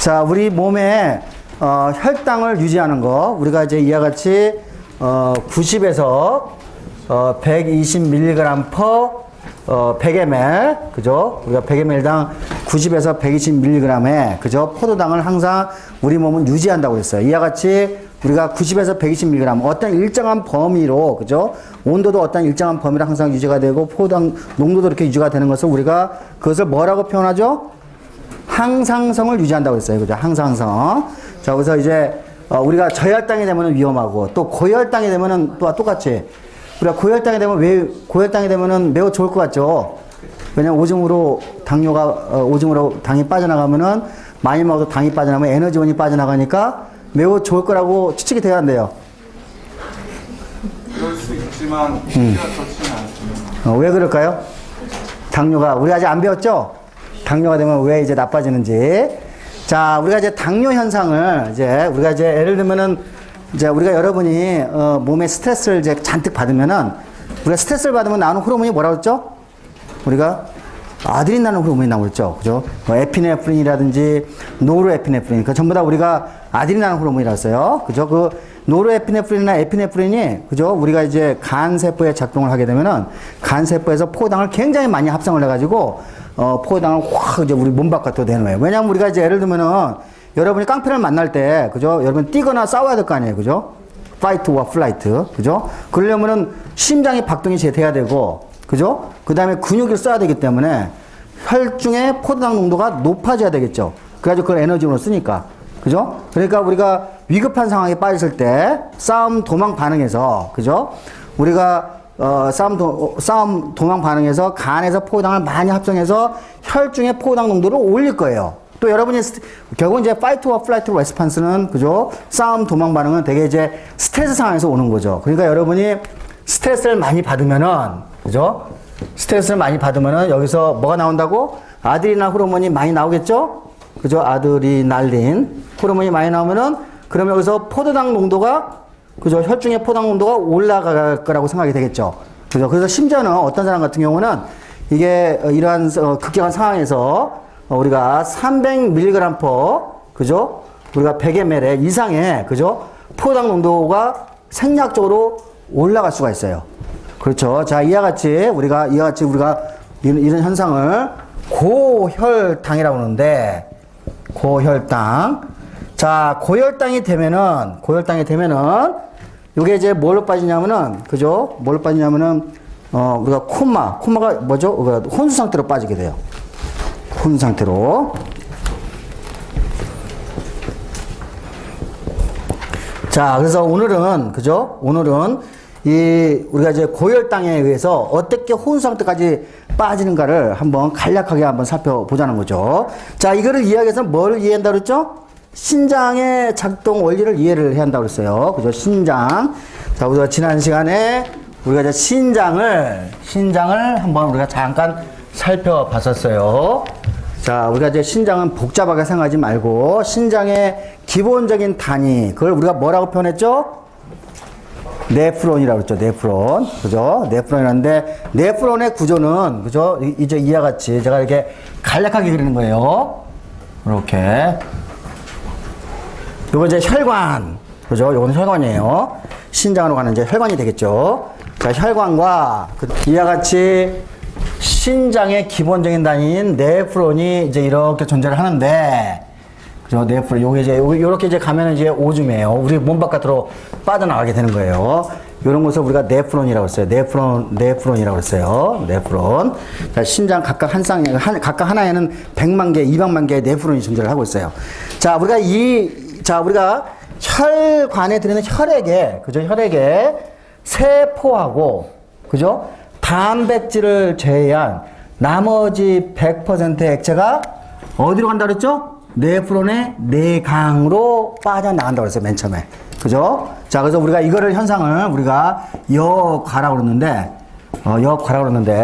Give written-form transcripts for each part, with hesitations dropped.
자, 우리 몸에 혈당을 유지하는 거 우리가 이제 이와 같이 90에서 120mg per 100ml 그죠? 우리가 100ml당 90에서 120mg의 그죠? 포도당을 항상 우리 몸은 유지한다고 했어요. 이와 같이 우리가 90에서 120mg 어떤 일정한 범위로 그죠? 온도도 어떤 일정한 범위로 항상 유지가 되고 포도당 농도도 이렇게 유지가 되는 것을 우리가 그것을 뭐라고 표현하죠? 항상성을 유지한다고 했어요. 그죠? 항상성. 자, 그래서 이제 우리가 저혈당이 되면 위험하고 또 고혈당이 되면은 또 똑같이 우리가 고혈당이 되면 왜 고혈당이 되면은 매우 좋을 것 같죠. 왜냐면 오줌으로 당이 빠져나가면은 많이 먹어도 당이 빠져나가면 에너지원이 빠져나가니까 매우 좋을 거라고 추측이 돼야 한대요. 그럴 수 있지만 실제가 좋지는 않습니다. 왜 그럴까요? 당뇨가 우리 아직 안 배웠죠? 당뇨가 되면 왜 이제 나빠지는지. 자, 우리가 이제 당뇨 현상을 우리가 예를 들면은 우리가 여러분이 몸에 스트레스를 이제 잔뜩 받으면은 우리가 스트레스를 받으면 나오는 호르몬이 뭐라고 했죠? 우리가 아드레날린 호르몬이 나오죠. 그죠? 에피네프린이라든지 노르에피네프린. 그 전부 다 우리가 아드레날린 호르몬이라고 했어요. 그죠? 그 노르에피네프린이나 에피네프린이 그죠? 우리가 이제 간 세포에 작동을 하게 되면은 간 세포에서 포도당을 굉장히 많이 합성을 해 가지고 포도당을 확 이제 우리 몸 바깥으로 내는 거예요. 왜냐면 우리가 이제 예를 들면은 여러분이 깡패를 만날 때 그죠? 여러분 뛰거나 싸워야 될 거 아니에요. 그죠? 파이트와 플라이트. 그죠? 그러려면은 심장이 박동이 돼야 되고 그죠? 그 다음에 근육을 써야 되기 때문에 혈중의 포도당 농도가 높아져야 되겠죠. 그래가지고 그걸 에너지로 쓰니까. 그죠? 그러니까 우리가 위급한 상황에 빠졌을 때 싸움 도망 반응에서 그죠? 우리가 싸움 도망 반응에서 간에서 포도당을 많이 합성해서 혈중의 포도당 농도를 올릴 거예요. 또 여러분이 결국 이제 파이트와 플라이트 레스판스는 그죠? 싸움 도망 반응은 되게 이제 스트레스 상황에서 오는 거죠. 그러니까 여러분이 스트레스를 많이 받으면은 그죠? 스트레스를 많이 받으면은 여기서 뭐가 나온다고? 아드레날 호르몬이 많이 나오겠죠? 그죠? 아드레날린 호르몬이 많이 나오면은 그러면 여기서 포도당 농도가 그죠? 혈중의 포도당 농도가 올라갈 거라고 생각이 되겠죠. 그죠? 그래서 심지어는 어떤 사람 같은 경우는 이게 이러한 급격한 상황에서 우리가 300mg per 그죠? 우리가 100ml 이상의 그죠? 포도당 농도가 생략적으로 올라갈 수가 있어요. 그렇죠. 자, 이와 같이 우리가 이런 현상을 고혈당이라고 하는데, 고혈당. 자, 고혈당이 되면은, 요게 이제 뭘로 빠지냐면은, 그죠? 뭘로 빠지냐면은, 우리가 코마가 뭐죠? 혼수 상태로 빠지게 돼요. 혼수 상태로. 자, 그래서 오늘은, 그죠? 우리가 이제 고혈당에 의해서 어떻게 혼수 상태까지 빠지는가를 한번 간략하게 한번 살펴보자는 거죠. 자, 이거를 이야기해서 뭘 이해한다고 그랬죠? 신장의 작동 원리를 이해를 해야 한다고 그랬어요. 그죠? 신장. 자, 우리가 지난 시간에 우리가 이제 신장을 한번 우리가 잠깐 살펴봤었어요. 자, 우리가 이제 신장은 복잡하게 생각하지 말고 신장의 기본적인 단위, 그걸 우리가 뭐라고 표현했죠? 네프론이라고 했죠. 네프론. 그죠? 네프론이라는데, 네프론의 구조는, 그죠? 이제 이와 같이 제가 이렇게 간략하게 그리는 거예요. 이렇게. 요거 이제 혈관. 그죠? 요거는 혈관이에요. 신장으로 가는 이제 혈관이 되겠죠. 자, 혈관과 이와 같이 신장의 기본적인 단위인 네프론이 이제 이렇게 존재를 하는데, 그죠? 네프론. 요렇게 이제 가면은 이제 오줌이에요. 우리 몸 바깥으로 빠져나가게 되는 거예요. 요런 것을 우리가 네프론이라고 했어요. 네프론이라고 했어요. 네프론. 자, 신장 각각 각각 하나에는 100만 개, 200만 개의 네프론이 존재를 하고 있어요. 자, 우리가 혈관에 들어있는 혈액에, 그죠? 혈액에 세포하고, 그죠? 단백질을 제외한 나머지 100%의 액체가 어디로 간다 그랬죠? 네프론의 내강으로 빠져나간다고 그랬어요. 맨 처음에. 그죠? 자, 그래서 우리가 이거를 현상을 우리가 역과라고 그러는데,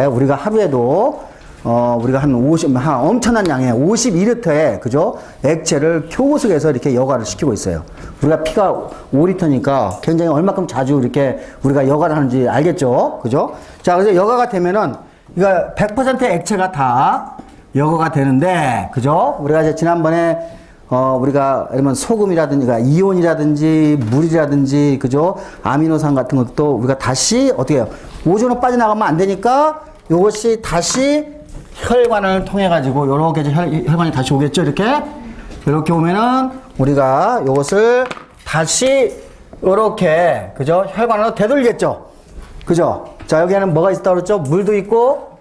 우리가 하루에도, 우리가 한 엄청난 양의 52리터의, 그죠? 액체를 교구속에서 이렇게 여과를 시키고 있어요. 우리가 피가 5리터니까 굉장히 얼마큼 자주 이렇게 우리가 여과를 하는지 알겠죠? 그죠? 자, 그래서 여과가 되면은, 이거 100%의 액체가 다 여과가 되는데, 그죠? 우리가 이제 지난번에 우리가 예를 들면 소금이라든지, 그러니까 이온이라든지, 물이라든지, 그죠? 아미노산 같은 것도 우리가 다시 어떻게 해요? 오존으로 빠져나가면 안 되니까 요것이 다시 혈관을 통해 가지고 요렇게 이제 혈관이 다시 오겠죠? 이렇게 오면은 우리가 요것을 다시 요렇게, 그죠? 혈관으로 되돌리겠죠? 그죠? 자, 여기에는 뭐가 있다고 그랬죠? 물도 있고,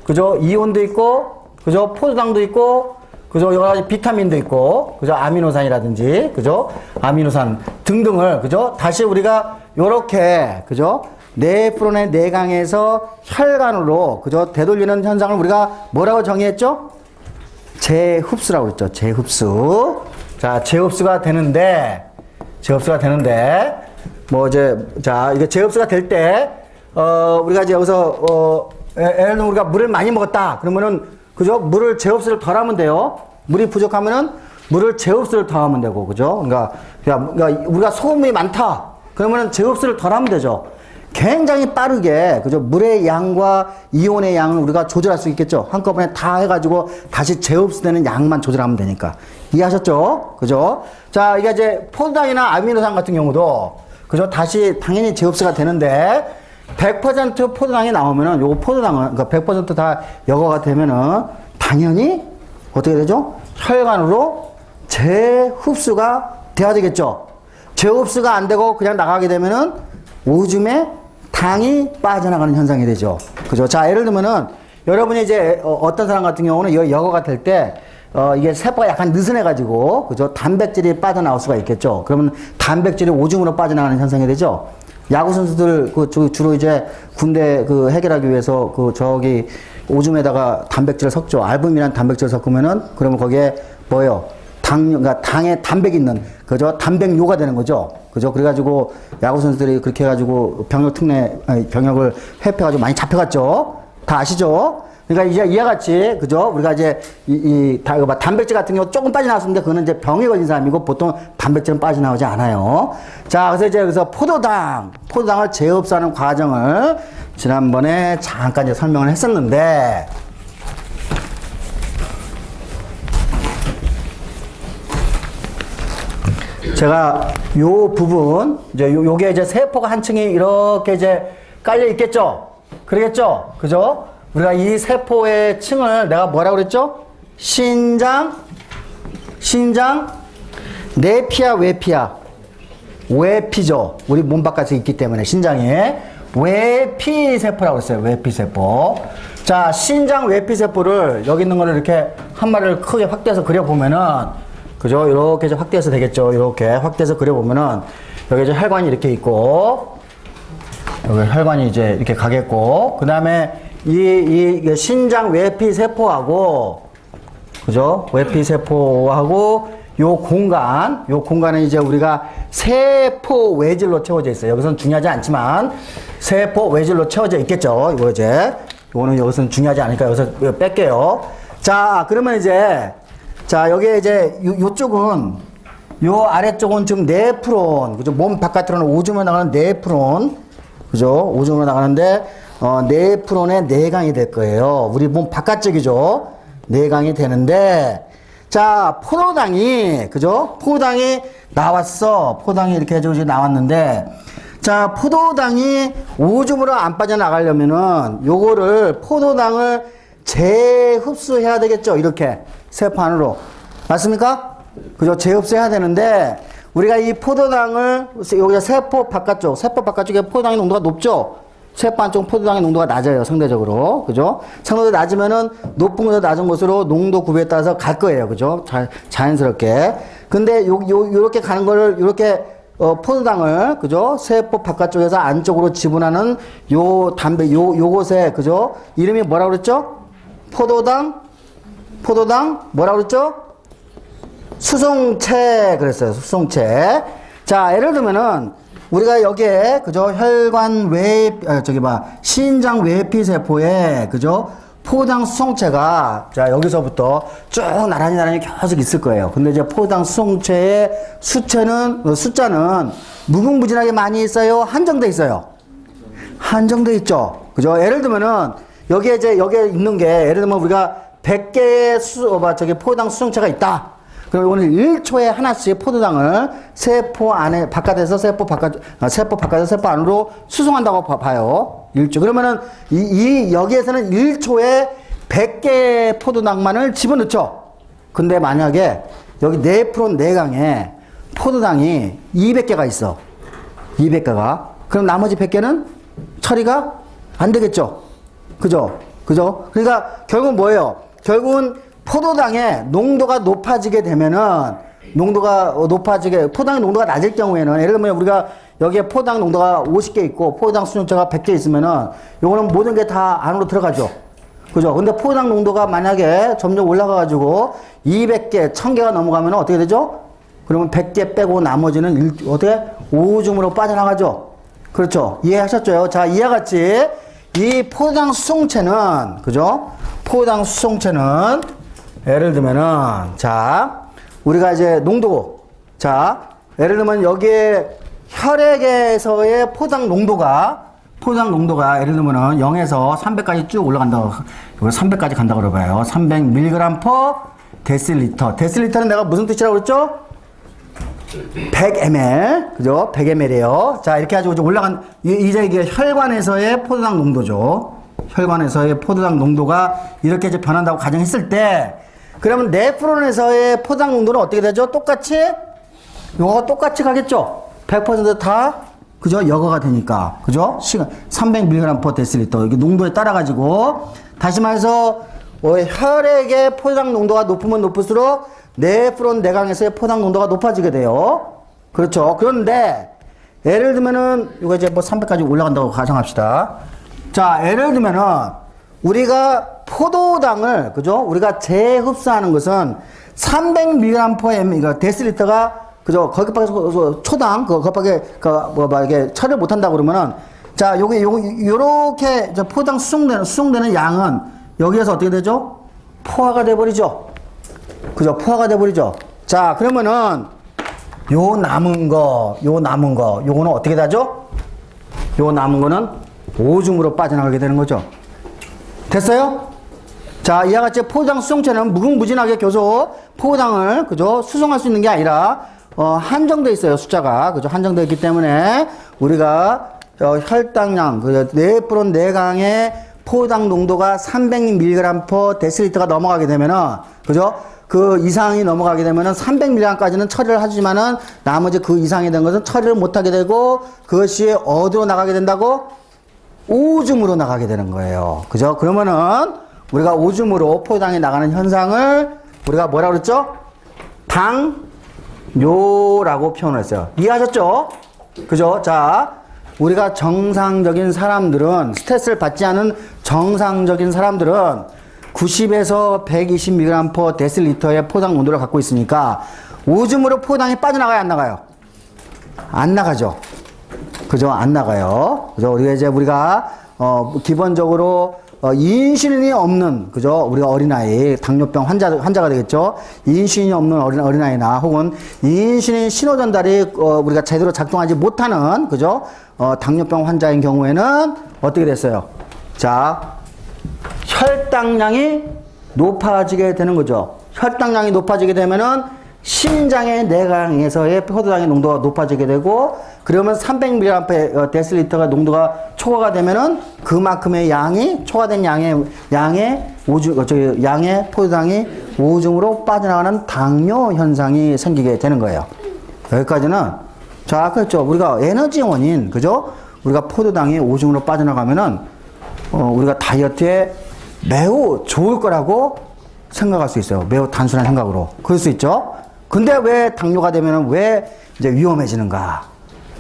그죠? 이온도 있고, 그죠? 포도당도 있고, 그죠? 여러 가지 비타민도 있고, 그죠? 아미노산이라든지, 그죠? 아미노산 등등을, 그죠? 다시 우리가 요렇게, 그죠? 네프론의 내강에서 혈관으로, 그죠? 되돌리는 현상을 우리가 뭐라고 정의했죠? 재흡수라고 그랬죠. 재흡수. 자, 재흡수가 되는데, 뭐 이제, 자, 이게 재흡수가 될 때, 우리가 이제 여기서, 예를 들면 우리가 물을 많이 먹었다. 그러면은, 그죠? 물을 재흡수를 덜 하면 돼요. 물이 부족하면은 물을 재흡수를 더 하면 되고, 그죠? 그러니까 우리가 소금이 많다. 그러면은 재흡수를 덜 하면 되죠. 굉장히 빠르게, 그죠? 물의 양과 이온의 양을 우리가 조절할 수 있겠죠? 한꺼번에 다 해가지고 다시 재흡수되는 양만 조절하면 되니까. 이해하셨죠? 그죠? 자, 이게 이제 포도당이나 아미노산 같은 경우도, 그죠? 다시 당연히 재흡수가 되는데, 100% 포도당이 나오면은, 요거 포도당은, 그러니까 100%다 여과가 되면은, 당연히, 어떻게 되죠? 혈관으로 재흡수가 돼야 되겠죠? 재흡수가 안 되고 그냥 나가게 되면은, 오줌에 당이 빠져나가는 현상이 되죠. 그죠? 자, 예를 들면은, 여러분이 이제, 어떤 사람 같은 경우는 여과가 될 때, 이게 세포가 약간 느슨해가지고, 그죠? 단백질이 빠져나올 수가 있겠죠? 그러면 단백질이 오줌으로 빠져나가는 현상이 되죠? 야구 선수들 주로 이제 군대 해결하기 위해서 저기 오줌에다가 단백질을 섞죠. 알부민이라는 단백질을 섞으면은 그러면 거기에 뭐예요? 그러니까 당에 단백이 있는 그죠? 단백뇨가 되는 거죠. 그죠? 그래가지고 야구 선수들이 그렇게 해가지고 병역을 회피해가지고 많이 잡혀갔죠. 다 아시죠? 그러니까 이제 이와 같이, 그죠? 우리가 이제, 단백질 같은 경우 조금 빠져나왔는데, 그거는 이제 병에 걸린 사람이고, 보통 단백질은 빠져나오지 않아요. 자, 그래서 이제 여기서 포도당을 재흡수하는 과정을 지난번에 잠깐 이제 설명을 했었는데, 제가 요 부분, 이제 요게 이제 세포가 한 층이 이렇게 이제 깔려 있겠죠? 그러겠죠? 그죠? 우리가 이 세포의 층을 내가 뭐라고 그랬죠? 신장, 내피야, 외피죠. 우리 몸 바깥에 있기 때문에 신장에 외피세포라고 했어요. 외피세포. 자, 신장 외피세포를 여기 있는 거를 이렇게 한 마리를 크게 확대해서 그려보면은, 그죠? 이렇게 이제 확대해서 되겠죠. 이렇게 확대해서 그려보면은, 여기 이제 혈관이 이렇게 있고, 여기 혈관이 이제 이렇게 가겠고, 그 다음에 이 신장 외피세포하고, 그죠? 외피세포하고, 요 공간은 이제 우리가 세포 외질로 채워져 있어요. 여기서는 중요하지 않지만, 세포 외질로 채워져 있겠죠. 요거는 여기서는 중요하지 않으니까 여기서 뺄게요. 자, 그러면 이제, 자, 여기에 이제, 요쪽은, 요 아래쪽은 지금 네프론, 그죠? 몸 바깥으로는 오줌으로 나가는 네프론, 그죠? 오줌으로 나가는데, 네프론의 내강이 될 거예요. 우리 몸 바깥쪽이죠. 내강이 되는데, 자, 포도당이, 그죠? 포도당이 나왔어. 포도당이 이렇게 해가지고 이제 나왔는데, 자, 포도당이 오줌으로 안 빠져나가려면은, 요거를, 포도당을 재흡수해야 되겠죠? 이렇게. 세포 안으로. 맞습니까? 그죠? 재흡수해야 되는데, 우리가 이 포도당을, 여기가 세포 바깥쪽에 포도당의 농도가 높죠? 세포 안쪽 포도당의 농도가 낮아요, 상대적으로. 그죠? 상대적으로 낮으면은 높은 곳에서 낮은 곳으로 농도 구비에 따라서 갈 거예요. 그죠? 자연스럽게. 근데 요렇게 가는 거를, 요렇게, 포도당을, 그죠? 세포 바깥쪽에서 안쪽으로 지분하는 요곳에, 그죠? 이름이 뭐라고 그랬죠? 포도당, 뭐라고 그랬죠? 수송체, 그랬어요. 수송체. 자, 예를 들면은, 우리가 여기에, 그죠? 신장 외피세포에, 그죠? 포도당 수송체가, 자, 여기서부터 쭉 나란히 계속 있을 거예요. 근데 이제 포도당 수송체의 숫자는 무궁무진하게 많이 있어요? 한정돼 있어요? 한정돼 있죠? 그죠? 예를 들면은, 여기에 있는 게, 예를 들면 우리가 100개의 포도당 수송체가 있다. 그럼 오늘 1초에 하나씩 포도당을 세포 안에, 바깥에서 세포 바깥에서 세포 안으로 수송한다고 봐요. 1초. 그러면은, 여기에서는 1초에 100개의 포도당만을 집어넣죠. 근데 만약에 여기 네프론 내강에 포도당이 200개가 있어. 200개가. 그럼 나머지 100개는 처리가 안 되겠죠. 그죠? 그러니까 결국은 뭐예요? 결국은 포도당의 농도가 높아지게 되면은, 포도당의 농도가 낮을 경우에는, 예를 들면 우리가 여기에 포도당 농도가 50개 있고, 포도당 수용자가 100개 있으면은, 요거는 모든 게 다 안으로 들어가죠. 그죠? 근데 포도당 농도가 만약에 점점 올라가가지고, 200개, 1000개가 넘어가면 어떻게 되죠? 그러면 100개 빼고 나머지는 어떻게? 오줌으로 빠져나가죠. 그렇죠? 이해하셨죠? 자, 이와 같이, 이 포도당 수송체는, 그죠? 포도당 수송체는, 예를 들면은, 자, 우리가 이제 농도, 자, 예를 들면 여기에 혈액에서의 포도당 농도가 예를 들면은 0에서 300까지 쭉 올라간다고, 이걸 300까지 간다고 그러봐요. 300mg per 데시리터. 데시리터는 내가 무슨 뜻이라고 그랬죠? 100ml, 그죠? 100ml이에요. 자, 이렇게 해가지고 이제 이게 혈관에서의 포도당 농도죠. 혈관에서의 포도당 농도가 이렇게 이제 변한다고 가정했을 때, 그러면 네프론에서의 포도당 농도는 어떻게 되죠? 요거가 똑같이 가겠죠? 100% 다, 그죠? 여거가 되니까. 그죠? 300mg per 데시리터. 이게 농도에 따라가지고, 다시 말해서, 혈액의 포도당 농도가 높으면 높을수록, 네프론 내강에서의 포도당 농도가 높아지게 돼요. 그렇죠. 그런데, 예를 들면은, 이거 이제 뭐 300까지 올라간다고 가정합시다. 자, 예를 들면은, 우리가 포도당을, 그죠? 우리가 재흡수하는 것은 300mg per ml, 그러니까 데시리터가, 그죠? 거기밖에 초당, 거기밖에, 이게 처리를 못 한다고 그러면은, 자, 요렇게, 포도당 수송되는 양은 여기에서 어떻게 되죠? 포화가 돼버리죠? 그죠? 포화가 돼버리죠? 자, 그러면은, 요 남은 거, 요거는 어떻게 되죠? 요 남은 거는 오줌으로 빠져나가게 되는 거죠. 됐어요? 자, 이와 같이 포도당 수송체는 무궁무진하게 계속 포도당을, 그죠? 수송할 수 있는 게 아니라, 한정돼 있어요, 숫자가. 그죠? 한정돼 있기 때문에, 우리가, 혈당량, 그죠? 네프론 내강의 포도당 농도가 300mg per 데시리터가 넘어가게 되면은, 그죠? 그 이상이 넘어가게 되면은 300mg까지는 처리를 하지만은, 나머지 그 이상이 된 것은 처리를 못하게 되고, 그것이 어디로 나가게 된다고? 오줌으로 나가게 되는 거예요. 그죠? 그러면은 우리가 오줌으로 포도당이 나가는 현상을 우리가 뭐라고 그랬죠? 당뇨라고 표현을 했어요. 이해하셨죠? 그죠? 자, 우리가 정상적인 사람들은, 스트레스를 받지 않은 정상적인 사람들은 90에서 120mg per 데시리터의 포도당 농도를 갖고 있으니까 오줌으로 포도당이 빠져나가요, 안 나가요? 안 나가죠. 그죠? 안 나가요. 그죠? 우리가, 기본적으로, 인슐린이 없는, 그죠? 우리가 어린아이, 당뇨병 환자가 되겠죠? 인슐린이 없는 어린아이나 혹은 인슐린 신호전달이, 우리가 제대로 작동하지 못하는, 그죠? 당뇨병 환자인 경우에는 어떻게 됐어요? 자, 혈당량이 높아지게 되는 거죠. 혈당량이 높아지게 되면은 심장의 내강에서의 포도당의 농도가 높아지게 되고, 그러면 300mg 데시리터가 농도가 초과가 되면은 그만큼의 초과된 양의 포도당이 오줌으로 빠져나가는 당뇨 현상이 생기게 되는 거예요. 여기까지는, 자, 그렇죠. 우리가 에너지원인, 그죠? 우리가 포도당이 오줌으로 빠져나가면은, 우리가 다이어트에 매우 좋을 거라고 생각할 수 있어요. 매우 단순한 생각으로. 그럴 수 있죠. 근데 왜 당뇨가 되면 왜 이제 위험해지는가?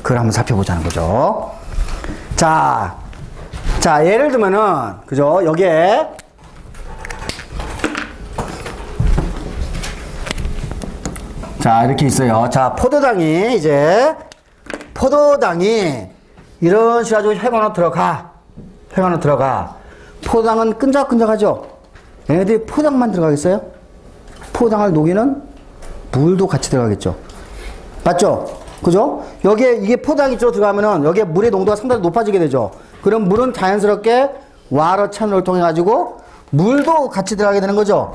그걸 한번 살펴보자는 거죠. 자, 예를 들면은, 그죠? 여기에, 자, 이렇게 있어요. 자, 포도당이 이런 식으로 가지고 혈관으로 들어가. 포도당은 끈적끈적하죠? 얘네들이 포도당만 들어가겠어요? 포도당을 녹이는 물도 같이 들어가겠죠. 맞죠? 그죠? 여기에 이게 포도당이 쪽으로 들어가면은 여기에 물의 농도가 상당히 높아지게 되죠. 그럼 물은 자연스럽게 와러 채널을 통해 가지고 물도 같이 들어가게 되는 거죠.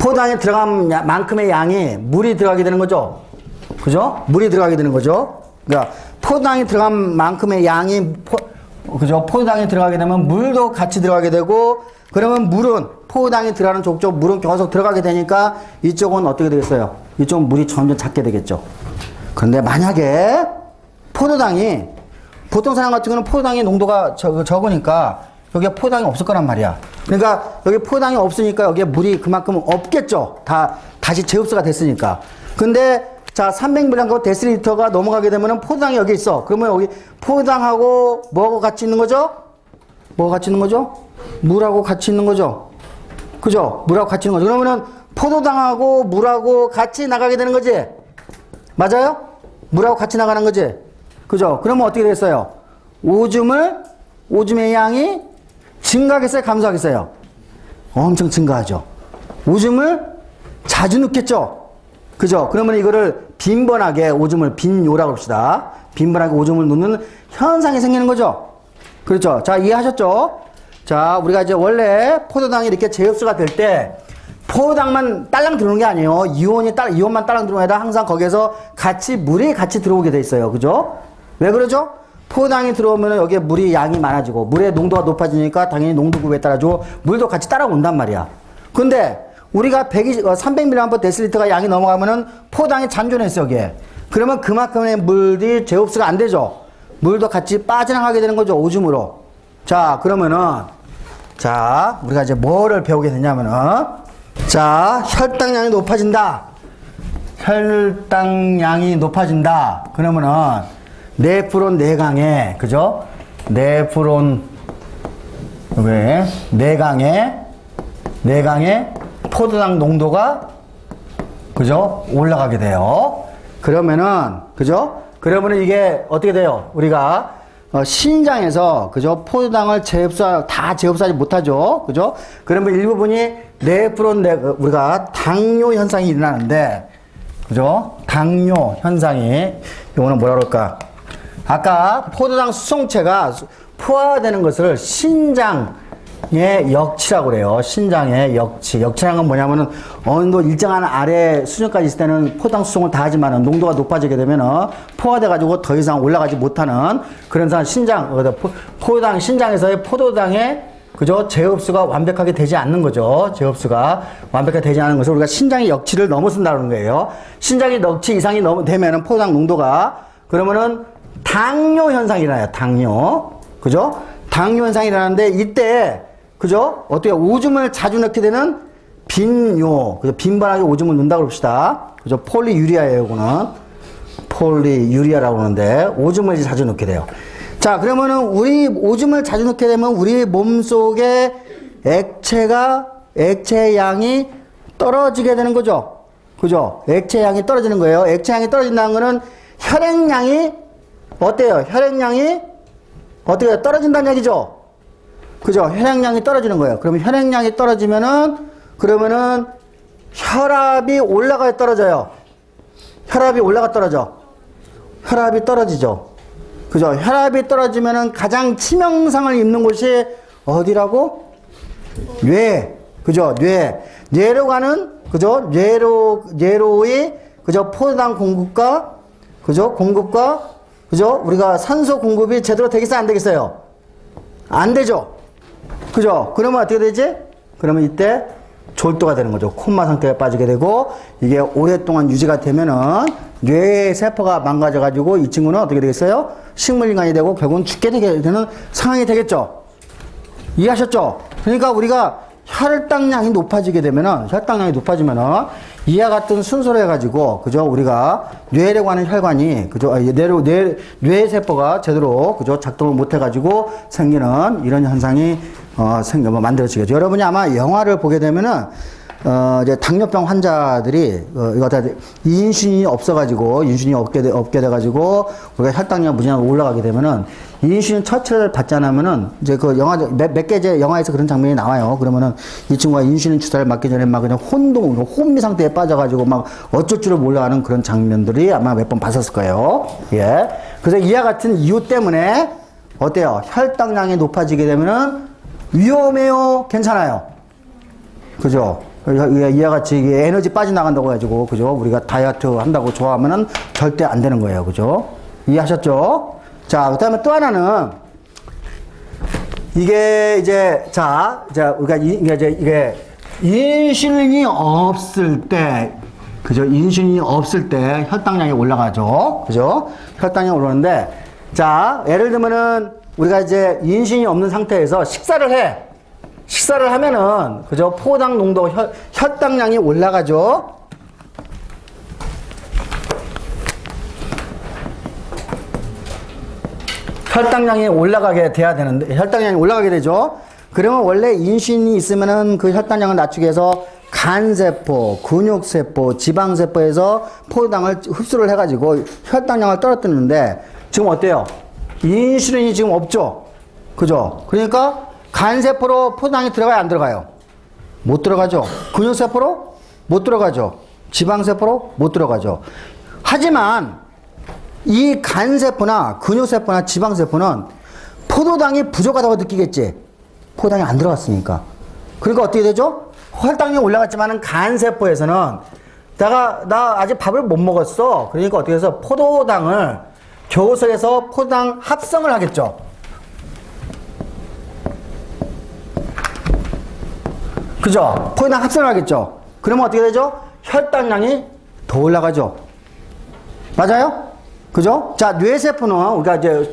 포도당에 들어간 만큼의 양이 물이 들어가게 되는 거죠. 그죠? 물이 들어가게 되는 거죠. 그러니까 포도당에 들어간 만큼의 양이 그죠? 포도당에 들어가게 되면 물도 같이 들어가게 되고, 그러면 물은 포도당에 들어가는 족족 물은 계속 들어가게 되니까 이쪽은 어떻게 되겠어요? 이쪽은 물이 점점 작게 되겠죠. 그런데 만약에 포도당이 보통 사람 같은 경우는 포도당의 농도가 적으니까 여기에 포도당이 없을 거란 말이야. 그러니까 여기 포도당이 없으니까 여기에 물이 그만큼 없겠죠. 다시 재흡수가 됐으니까. 근데 자, 300mg 데시리터가 넘어가게 되면은 포도당이 여기 있어. 그러면 여기 포도당하고 뭐하고 같이 있는 거죠? 뭐가 같이 있는 거죠? 물하고 같이 있는 거죠. 그죠? 물하고 같이 있는 거죠. 그러면은 포도당하고 물하고 같이 나가게 되는 거지. 맞아요? 물하고 같이 나가는 거지. 그죠? 그러면 어떻게 되겠어요? 오줌의 양이 증가하겠어요? 감소하겠어요? 엄청 증가하죠. 오줌을 자주 넣겠죠? 그죠? 그러면 이거를 빈번하게 오줌을 빈요라고 합시다. 빈번하게 오줌을 넣는 현상이 생기는 거죠. 그렇죠? 자, 이해하셨죠? 자, 우리가 이제 원래 포도당이 이렇게 재흡수가 될 때 포도당만 딸랑 들어오는 게 아니에요. 이온만 딸랑 들어오는 게 아니라 항상 거기에서 물이 같이 들어오게 돼 있어요. 그죠? 왜 그러죠? 포도당이 들어오면 여기에 물이 양이 많아지고 물의 농도가 높아지니까 당연히 농도급에 따라서 물도 같이 따라온단 말이야. 근데 우리가 300mg 데시리터가 양이 넘어가면은 포도당이 잔존해 있어, 여기에. 그러면 그만큼의 물이 재흡수가 안 되죠. 물도 같이 빠져나가게 되는 거죠, 오줌으로. 자, 그러면은, 자, 우리가 이제 뭐를 배우게 되냐면은, 자, 혈당량이 높아진다. 혈당량이 높아진다. 그러면은, 네프론 내강에, 그죠? 네프론, 왜? 내강에 포도당 농도가, 그죠? 올라가게 돼요. 그러면은, 그죠? 그러면은 이게 어떻게 돼요? 우리가, 신장에서, 그죠? 포도당을 다 재흡수하지 못하죠. 그죠? 그러면 일부분이 우리가 당뇨 현상이 일어나는데, 그죠? 당뇨 현상이, 이거는 뭐라 그럴까? 아까 포도당 수송체가 포화되는 것을 신장의 역치라고 그래요. 신장의 역치. 역치라는 건 뭐냐면은 어느 정도 일정한 아래 수준까지 있을 때는 포도당 수송을 다 하지만은 농도가 높아지게 되면은 포화돼가지고 더 이상 올라가지 못하는 그런 포도당 신장에서의 포도당의 그죠? 재흡수가 완벽하게 되지 않는 거죠. 재흡수가 완벽하게 되지 않는 것을 우리가 신장의 역치를 넘어선다는 거예요. 신장의 역치 이상이 되면은 포도당 농도가 그러면은 당뇨 현상이 일어나요. 당뇨. 그죠? 당뇨 현상이 일어나는데 이때 그죠? 어떻게 오줌을 자주 넣게 되는 빈요. 그죠? 빈번하게 오줌을 넣는다고 합시다. 그죠? 폴리유리아예요, 이거는. 폴리유리아라고 하는데 오줌을 자주 넣게 돼요. 자, 그러면은 우리 오줌을 자주 넣게 되면 우리 몸속에 액체 양이 떨어지게 되는 거죠. 그죠? 액체 양이 떨어지는 거예요. 액체 양이 떨어진다는 거는 혈액량이 어때요? 혈액량이 어떻게 떨어진다는 얘기죠? 그죠? 혈액량이 떨어지는 거예요. 그러면 혈액량이 떨어지면은 그러면은 혈압이 올라가요, 떨어져요? 혈압이 떨어져? 혈압이 떨어지죠. 그죠? 혈압이 떨어지면은 가장 치명상을 입는 곳이 어디라고? 뇌. 그죠? 뇌로 가는, 그죠? 뇌로의, 그죠? 포도당 공급과, 그죠? 우리가 산소 공급이 제대로 되겠어요? 안 되겠어요? 안 되죠? 그죠? 그러면 어떻게 되지? 그러면 이때 졸도가 되는 거죠. 콤마 상태에 빠지게 되고, 이게 오랫동안 유지가 되면은 뇌의 세포가 망가져가지고 이 친구는 어떻게 되겠어요? 식물인간이 되고 결국은 죽게 되는 상황이 되겠죠? 이해하셨죠? 그러니까 우리가 혈당량이 높아지면은 이와 같은 순서로 해가지고, 그죠? 우리가 뇌라고 하는 혈관이, 그죠? 뇌 세포가 제대로, 그죠? 작동을 못해가지고 생기는 이런 현상이, 만들어지겠죠. 여러분이 아마 영화를 보게 되면은, 이제 당뇨병 환자들이, 이거 다 인슐린이 없어가지고, 인슐린이 없게 돼가지고, 우리가 혈당량 무진하게 올라가게 되면은, 인슐린 처치를 받지 않으면은, 이제 그 몇 개 영화에서 그런 장면이 나와요. 그러면은, 이 친구가 인슐린 주사를 맞기 전에 막 그냥 혼미 상태에 빠져가지고 막 어쩔 줄을 몰라하는 그런 장면들이 아마 몇 번 봤었을 거예요. 예. 그래서 이와 같은 이유 때문에, 어때요? 혈당량이 높아지게 되면은, 위험해요? 괜찮아요? 그죠? 이와 같이 이게 에너지 빠져나간다고 해가지고, 그죠? 우리가 다이어트 한다고 좋아하면은 절대 안 되는 거예요. 그죠? 이해하셨죠? 자, 그 다음에 또 하나는, 이게 이제, 자, 우리가 이게 인슐린이 없을 때, 그죠? 인슐린이 없을 때 혈당량이 올라가죠. 그죠? 혈당량이 오르는데, 자, 예를 들면은 우리가 이제 인슐린이 없는 상태에서 식사를 해. 식사를 하면은, 그죠? 포당 농도, 혈당량이 올라가죠. 혈당량이 올라가게 돼야 되는데, 혈당량이 올라가게 되죠. 그러면 원래 인슐린이 있으면은 그 혈당량을 낮추기 위해서 간세포, 근육세포, 지방세포에서 포당을 흡수를 해가지고 혈당량을 떨어뜨리는데, 지금 어때요? 인슐린이 지금 없죠? 그죠? 그러니까 간세포로 포당이 들어가요, 안 들어가요? 못 들어가죠? 근육세포로? 못 들어가죠? 지방세포로? 못 들어가죠? 하지만 이 간세포나 근육세포나 지방세포는 포도당이 부족하다고 느끼겠지? 포당이 안 들어갔으니까. 그러니까 어떻게 되죠? 혈당이 올라갔지만은 간세포에서는 나 아직 밥을 못 먹었어. 그러니까 어떻게 해서 포도당을 교석에서 포도당 합성을 하겠죠. 그죠? 포도당 합성을 하겠죠. 그러면 어떻게 되죠? 혈당량이 더 올라가죠. 맞아요? 그죠? 자, 뇌세포는, 우리가 이제,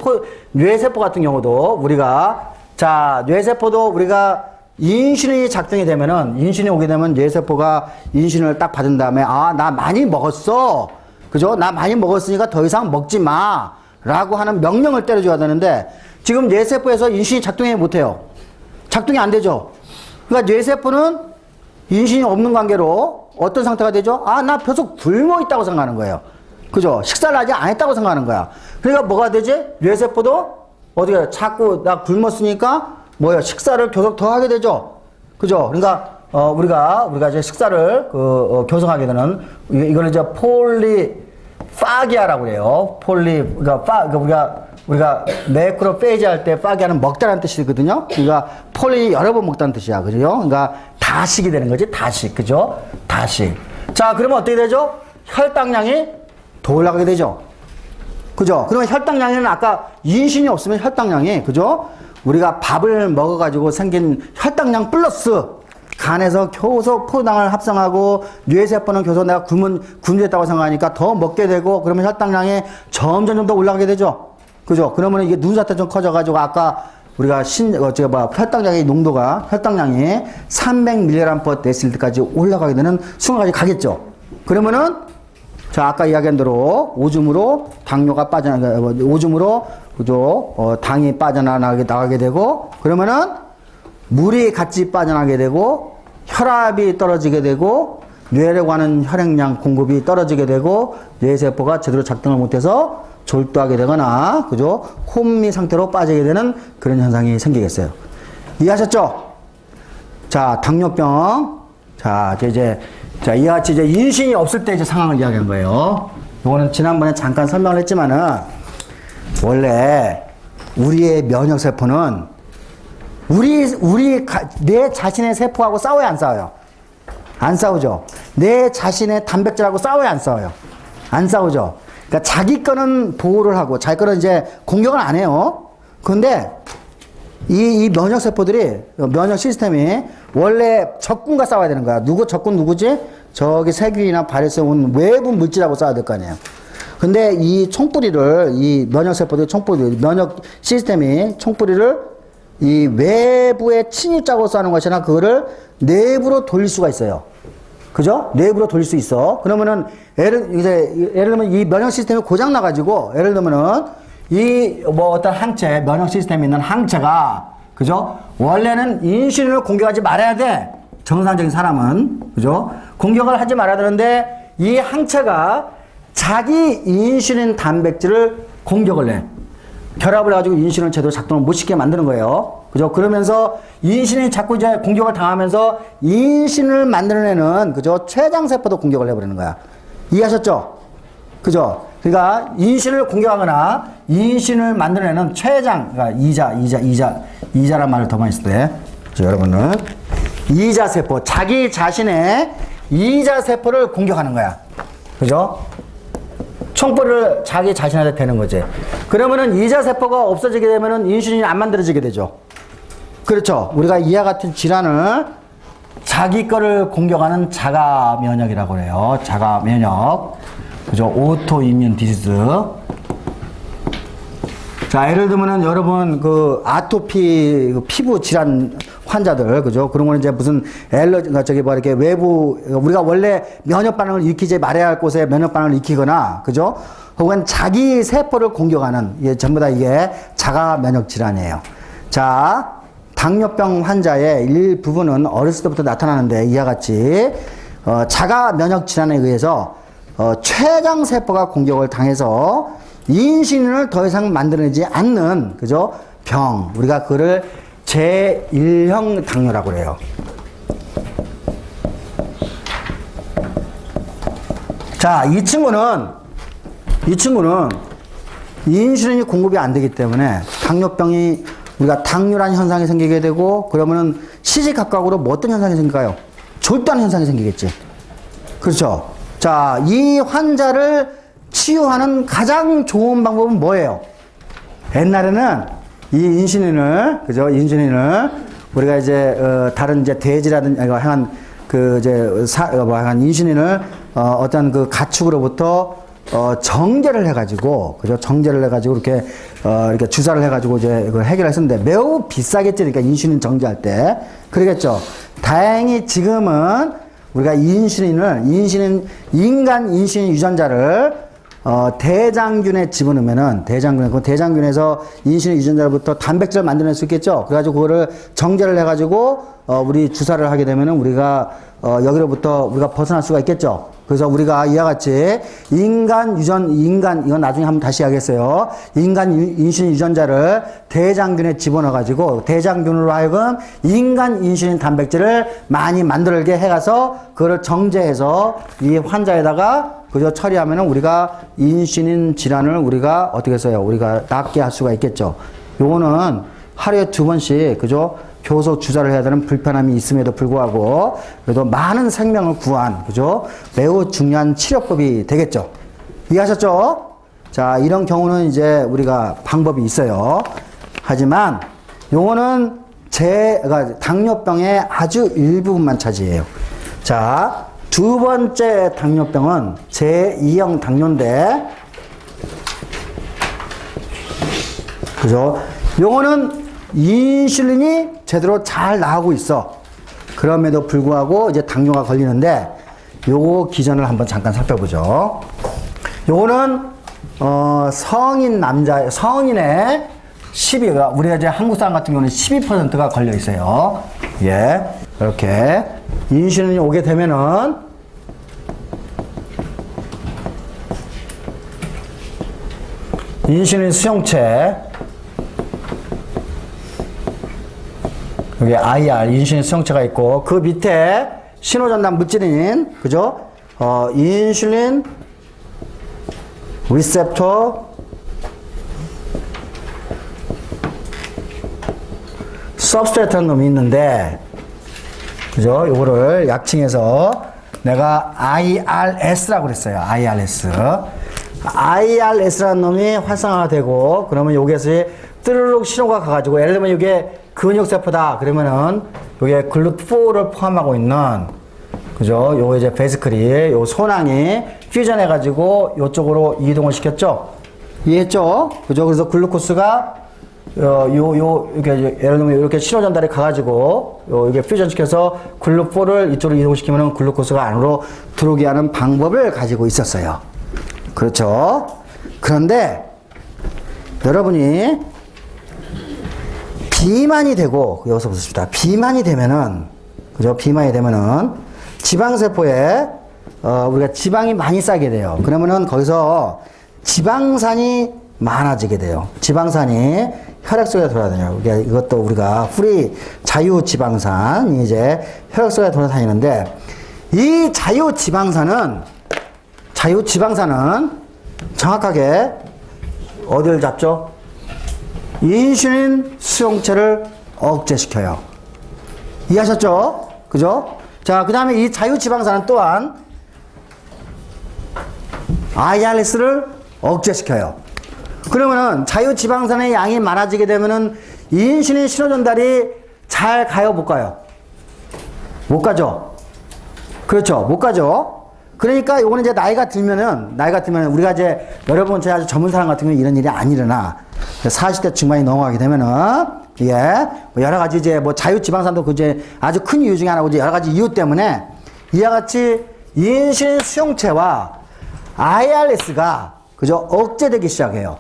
뇌세포 같은 경우도 뇌세포도 우리가 인슐린이 작동이 되면은, 인슐린이 오게 되면 뇌세포가 인슐린을 딱 받은 다음에, 나 많이 먹었어. 그죠? 나 많이 먹었으니까 더 이상 먹지 마. 라고 하는 명령을 때려줘야 되는데, 지금 뇌세포에서 인슐린이 작동이 못해요. 작동이 안 되죠? 그러니까 뇌세포는 인슐린이 없는 관계로 어떤 상태가 되죠? 나 계속 굶어 있다고 생각하는 거예요. 그죠? 식사를 아직 안 했다고 생각하는 거야. 그러니까 뭐가 되지? 뇌세포도 어떻게 자꾸 나 굶었으니까 뭐예요? 식사를 계속 더 하게 되죠. 그죠? 그러니까 우리가 이제 식사를 교성하게 되는 이걸 이제 폴리파기아라고 그래요. 우리가 매크로페이지 할 때 파기아는 먹다라는 뜻이거든요. 그러니까 폴리 여러 번 먹다는 뜻이야. 그죠? 그러니까 다식이 되는 거지. 다식. 그죠? 다식. 자, 그러면 어떻게 되죠? 혈당량이 더 올라가게 되죠. 그죠? 그러면 혈당량에는 아까 인슐린이 없으면 혈당량이, 그죠? 우리가 밥을 먹어가지고 생긴 혈당량 플러스 간에서 교속 포도당을 합성하고 뇌세포는 교속 내가 굶주렸다고 생각하니까 더 먹게 되고 그러면 혈당량이 점점 더 올라가게 되죠. 그죠? 그러면 이게 눈사태 좀 커져가지고 아까 우리가 혈당량이 300mg/dl까지 올라가게 되는 순간까지 가겠죠. 그러면은 자, 아까 이야기한 대로 오줌으로 당뇨가 오줌으로, 그죠? 당이 나가게 되고, 그러면은 물이 같이 빠져나가게 되고, 혈압이 떨어지게 되고, 뇌에 가는 혈액량 공급이 떨어지게 되고, 뇌세포가 제대로 작동을 못해서 졸도하게 되거나, 그죠? 혼미 상태로 빠지게 되는 그런 현상이 생기겠어요. 이해하셨죠? 자, 당뇨병. 자, 이와 같이 이제 인슐린이 없을 때 이제 상황을 이야기한 거예요. 요거는 지난번에 잠깐 설명을 했지만은, 원래 우리의 면역세포는 내 자신의 세포하고 싸워야 안 싸워요? 안 싸우죠? 내 자신의 단백질하고 싸워야 안 싸워요? 안 싸우죠? 그러니까 자기 거는 보호를 하고 자기 거는 이제 공격을 안 해요. 근데 이 면역세포들이, 면역 시스템이 원래 적군과 싸워야 되는 거야. 적군 누구지? 저기 세균이나 바이러스에 온 외부 물질하고 싸워야 될 거 아니에요. 근데 이 면역세포들이 면역 시스템이 총뿌리를 이 외부의 침입자고 싸우는 것이나 그거를 내부로 돌릴 수가 있어요. 그죠? 내부로 돌릴 수 있어. 그러면은, 예를 들면 이 면역 시스템이 고장나가지고, 예를 들면은, 어떤 항체, 면역 시스템에 있는 항체가, 그죠? 원래는 인슐린을 공격하지 말아야 돼. 정상적인 사람은. 그죠? 공격을 하지 말아야 되는데, 이 항체가 자기 인슐린 단백질을 공격을 해. 결합을 해가지고 인슐린을 제대로 작동을 못 시키게 만드는 거예요. 그죠? 그러면서 인슐린이 자꾸 이제 공격을 당하면서 인슐린을 만들어내는, 그죠? 췌장세포도 공격을 해버리는 거야. 이해하셨죠? 그죠? 그러니까 인슐린을 공격하거나 인슐린을 만들어내는 췌장, 그러니까 이자란 말을 더 많이 쓸 때. 그죠, 여러분은? 이자세포, 자기 자신의 이자세포를 공격하는 거야. 그죠? 총불을 자기 자신한테 대는 거지. 그러면은 이자세포가 없어지게 되면은 인슐린이 안 만들어지게 되죠. 그렇죠. 우리가 이와 같은 질환을 자기 거를 공격하는 자가 면역이라고 그래요. 자가 면역. 그죠? 오토이뮨 디지즈. 자, 예를 들면은 여러분 그 아토피 그 피부 질환 환자들, 그죠? 그런 거는 이제 무슨 저기 뭐 이렇게 외부, 우리가 원래 면역 반응을 일으키지 말아야 할 곳에 면역 반응을 일으키거나, 그죠? 혹은 자기 세포를 공격하는, 예, 전부 다 이게 자가 면역 질환이에요. 자, 당뇨병 환자의 일부분은 어렸을 때부터 나타나는데 이와 같이, 자가 면역 질환에 의해서, 췌장 세포가 공격을 당해서 인슐린을 더 이상 만들어내지 않는, 그죠? 병. 우리가 그거를 제1형 당뇨라고 그래요. 자, 이 친구는 인슐린이 공급이 안 되기 때문에 당뇨병이 우리가 당뇨란 현상이 생기게 되고, 그러면은 시시각각으로 뭐 어떤 현상이 생길까요? 졸도하는 현상이 생기겠지. 그렇죠? 자, 이 환자를 치유하는 가장 좋은 방법은 뭐예요? 옛날에는 이 인슐린을, 그죠? 인슐린을 우리가 이제 다른 이제 돼지라든지 향한 그 이제 향한 인슐린을 어떤 그 가축으로부터 정제를 해가지고, 그죠? 정제를 해가지고 이렇게 주사를 해가지고 이제 그걸 해결했었는데 매우 비싸겠죠. 그러니까 인슐린 정제할 때. 그러겠죠. 다행히 지금은 우리가 인간 인슐린 유전자를 대장균에 집어넣으면은, 대장균에서 인슐린 유전자로부터 단백질을 만들어낼 수 있겠죠? 그래가지고 그거를 정제를 해가지고, 우리 주사를 하게 되면은 우리가, 여기로부터 우리가 벗어날 수가 있겠죠? 그래서 우리가 이와 같이 이건 나중에 한번 다시 하겠어요. 인간 인슐린 유전자를 대장균에 집어넣어가지고, 대장균으로 하여금 인간 인슐린 단백질을 많이 만들게 해가서, 그거를 정제해서 이 환자에다가 그저 처리하면은 우리가 인슐린 질환을 우리가 어떻게 써요? 우리가 낫게 할 수가 있겠죠. 요거는 하루에 2번씩, 그죠? 교속 주사를 해야 되는 불편함이 있음에도 불구하고, 그래도 많은 생명을 구한, 그죠? 매우 중요한 치료법이 되겠죠. 이해하셨죠? 자, 이런 경우는 이제 우리가 방법이 있어요. 하지만, 요거는 그러니까 당뇨병의 아주 일부분만 차지해요. 자, 두 번째 당뇨병은 제2형 당뇨인데, 그죠? 요거는 인슐린이 제대로 잘 나오고 있어. 그럼에도 불구하고 이제 당뇨가 걸리는데, 요거 기전을 한번 잠깐 살펴보죠. 요거는, 성인의 12가, 우리가 이제 한국 사람 같은 경우는 12%가 걸려 있어요. 예. 이렇게. 인슐린이 오게 되면은, 인슐린 수용체, 여기 IR, 인슐린 수용체가 있고, 그 밑에 신호전달 물질인, 그죠? 인슐린 리셉터 서브스트레이트라는 놈이 있는데, 그죠? 요거를 약칭해서 내가 IRS라고 그랬어요. IRS라는 놈이 활성화가 되고, 그러면 여기에서 뜨르륵 신호가 가가지고, 예를 들면 이게 근육세포다. 그러면은 요게 글루트4를 포함하고 있는, 그죠? 요거 이제 베스클이, 요 소낭이 퓨전해가지고 요쪽으로 이동을 시켰죠? 이해했죠? 그죠? 그래서 글루코스가 이렇게 예를 들면 이렇게 신호 전달이 가가지고 이게 퓨전 시켜서 글루4를 이쪽으로 이동시키면은 글루코스가 안으로 들어오게 하는 방법을 가지고 있었어요. 그렇죠? 그런데 여러분이 비만이 되고, 여기서 보십시다. 비만이 되면은, 그죠? 비만이 되면은 지방세포에 우리가 지방이 많이 쌓게 돼요. 그러면은 거기서 지방산이 많아지게 돼요. 지방산이 혈액 속에 돌아다녀요. 이것도 우리가 프리 자유지방산이 이제 혈액 속에 돌아다니는데, 이 자유지방산은 정확하게 어디를 잡죠? 인슐린 수용체를 억제시켜요. 이해하셨죠? 그죠? 자, 그 다음에 이 자유지방산은 또한 IRS를 억제시켜요. 그러면은 자유지방산의 양이 많아지게 되면은 인슐린 신호전달이 잘 가요, 못 가요? 못 가죠? 그렇죠. 못 가죠? 그러니까 요거는 이제 나이가 들면은 우리가 이제 여러분 제 아주 전문 사람 같은 경우는 이런 일이 안 일어나. 40대 중반이 넘어가게 되면은 예, 뭐 여러 가지 이제 뭐 자유지방산도 그 이제 아주 큰 이유 중에 하나고 이제 여러 가지 이유 때문에 이와 같이 인슐린 수용체와 IRS가 그죠 억제되기 시작해요.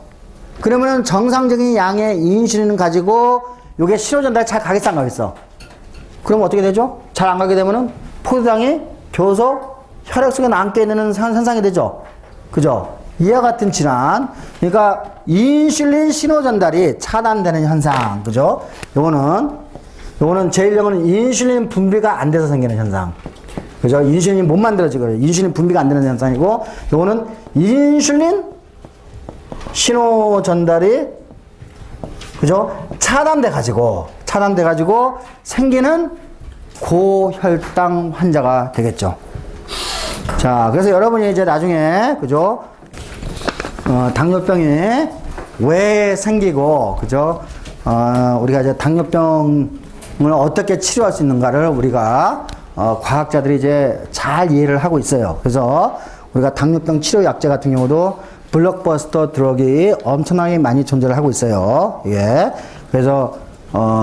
그러면은 정상적인 양의 인슐린을 가지고 요게 신호전달이 잘 가겠어 안 가겠어? 그럼 어떻게 되죠? 잘 안 가게 되면은 포도당이 교소 혈액 속에 남게 되는 현상이 되죠. 그죠? 이와 같은 질환, 그러니까 인슐린 신호 전달이 차단되는 현상, 그죠? 요거는 제일 경우는 인슐린 분비가 안 돼서 생기는 현상, 그죠? 인슐린이 못 만들어지고요. 인슐린 분비가 안 되는 현상이고, 요거는 인슐린 신호 전달이, 그죠? 차단돼 가지고 생기는 고혈당 환자가 되겠죠. 자, 그래서 여러분이 이제 나중에, 그죠? 당뇨병이 왜 생기고, 그죠? 우리가 이제 당뇨병을 어떻게 치료할 수 있는가를 우리가, 과학자들이 이제 잘 이해를 하고 있어요. 그래서 우리가 당뇨병 치료 약제 같은 경우도 블록버스터 드럭이 엄청나게 많이 존재를 하고 있어요. 예. 그래서,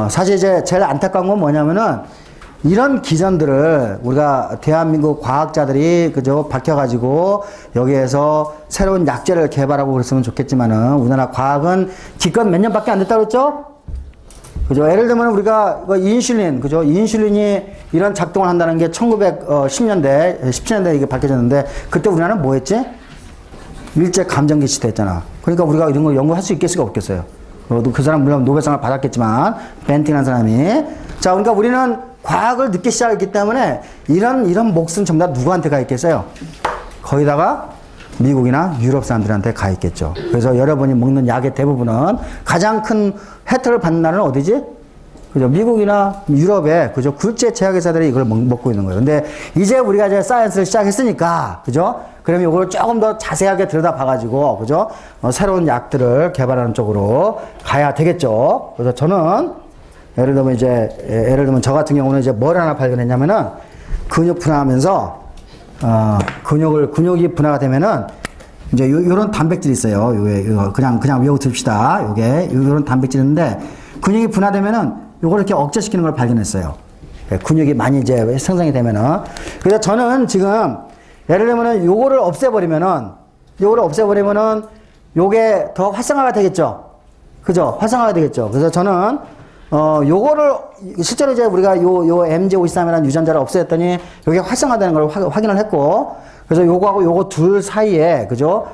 사실 이제 제일 안타까운 건 뭐냐면은, 이런 기전들을 우리가 대한민국 과학자들이 그죠 밝혀가지고 여기에서 새로운 약제를 개발하고 그랬으면 좋겠지만은 우리나라 과학은 기껏 몇 년밖에 안 됐다 그랬죠? 그죠? 예를 들면 우리가 인슐린, 그죠? 인슐린이 이런 작동을 한다는 게 1910년대, 17년대에 이게 밝혀졌는데 그때 우리나라는 뭐 했지? 일제 감정기 시대 했잖아. 그러니까 우리가 이런 거 연구할 수 있겠어요? 없겠어요? 그 사람 물론 노벨상을 받았겠지만 벤팅이라는 사람이. 자, 그러니까 우리는 과학을 늦게 시작했기 때문에 이런 몫은 전부 다 누구한테 가 있겠어요? 거기다가 미국이나 유럽 사람들한테 가 있겠죠. 그래서 여러분이 먹는 약의 대부분은 가장 큰 혜택을 받는 나라는 어디지? 그죠? 미국이나 유럽에, 그죠? 굴제 제약회사들이 이걸 먹고 있는 거예요. 근데 이제 우리가 이제 사이언스를 시작했으니까, 그죠? 그러면 이걸 조금 더 자세하게 들여다봐가지고, 그죠? 새로운 약들을 개발하는 쪽으로 가야 되겠죠. 그래서 저는 예를 들면 저 같은 경우는 이제 뭘 하나 발견했냐면은 근육 분화하면서 근육이 분화가 되면은 이제 요런 단백질이 있어요. 요거 그냥 외워 둡시다. 요런 단백질인데 근육이 분화되면은 요걸 이렇게 억제시키는 걸 발견했어요. 근육이 많이 이제 생성이 되면은. 그래서 저는 지금 예를 들면은 요거를 없애버리면은 요게 더 활성화가 되겠죠. 그죠? 활성화가 되겠죠. 그래서 저는 요거를, 실제로 이제 우리가 요 MG53이라는 유전자를 없애었더니 요게 활성화되는 걸 확인을 했고, 그래서 요거하고 요거 둘 사이에, 그죠?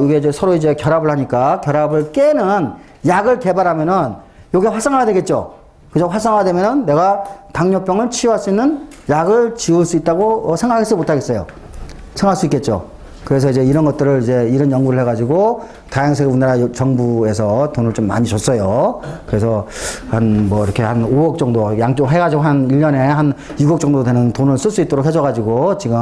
이게 이제 서로 이제 결합을 하니까 결합을 깨는 약을 개발하면은 요게 활성화가 되겠죠? 그죠? 활성화되면은 내가 당뇨병을 치유할 수 있는 약을 지을 수 있다고 생각했어요? 못하겠어요? 생각할 수 있겠죠? 그래서 이제 이런 것들을 이제 이런 연구를 해가지고 다양하게 우리나라 정부에서 돈을 좀 많이 줬어요. 그래서 한 5억 정도 양쪽 해가지고 한 1년에 한 6억 정도 되는 돈을 쓸 수 있도록 해줘가지고 지금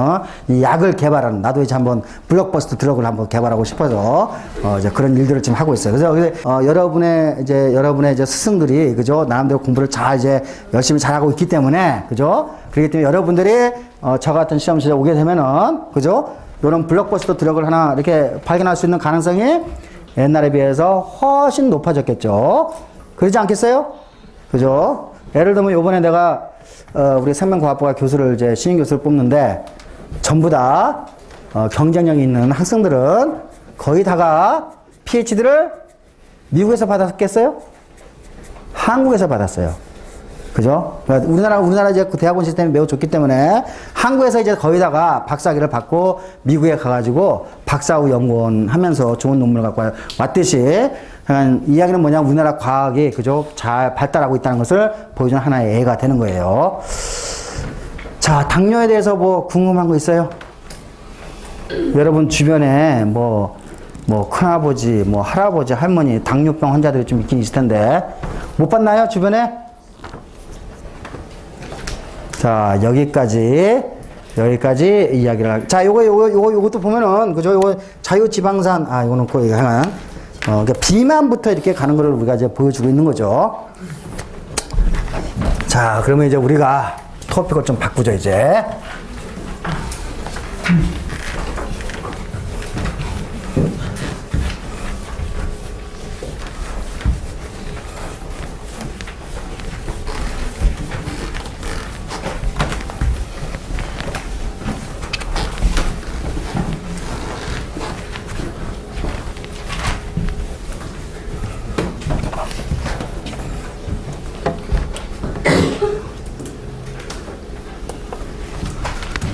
이 약을 개발하는, 나도 이제 한번 블록버스터 드럭을 한번 개발하고 싶어서 이제 그런 일들을 지금 하고 있어요. 그래서 여러분의 이제 스승들이, 그죠? 나름대로 공부를 잘 이제 열심히 잘하고 있기 때문에, 그죠? 그렇기 때문에 여러분들이 저 같은 시험실에 오게 되면은, 그죠? 이런 블록버스터 드럭을 하나 이렇게 발견할 수 있는 가능성이 옛날에 비해서 훨씬 높아졌겠죠. 그러지 않겠어요? 그죠? 예를 들면 요번에 내가 우리 생명과학부가 교수를 이제 신임 교수를 뽑는데 전부 다 경쟁력이 있는 학생들은 거의 다가 PhD를 미국에서 받았겠어요? 한국에서 받았어요. 그죠? 우리나라 이제 대학원 시스템이 매우 좋기 때문에 한국에서 이제 거의다가 박사학위를 받고 미국에 가가지고 박사후 연구원 하면서 좋은 논문을 갖고 왔듯이 이야기는 뭐냐, 우리나라 과학이, 그죠? 잘 발달하고 있다는 것을 보여주는 하나의 예가 되는 거예요. 자, 당뇨에 대해서 뭐 궁금한 거 있어요? 여러분 주변에 큰아버지, 할아버지, 할머니, 당뇨병 환자들이 좀 있긴 있을 텐데 못 봤나요? 주변에? 자, 여기까지 이야기를 자, 요것도 보면은, 그죠? 요거 자유지방산, 요거는 꼭 이거 하나. 그러니까 비만부터 이렇게 가는 거를 우리가 이제 보여주고 있는 거죠. 자, 그러면 이제 우리가 토픽을 좀 바꾸죠, 이제.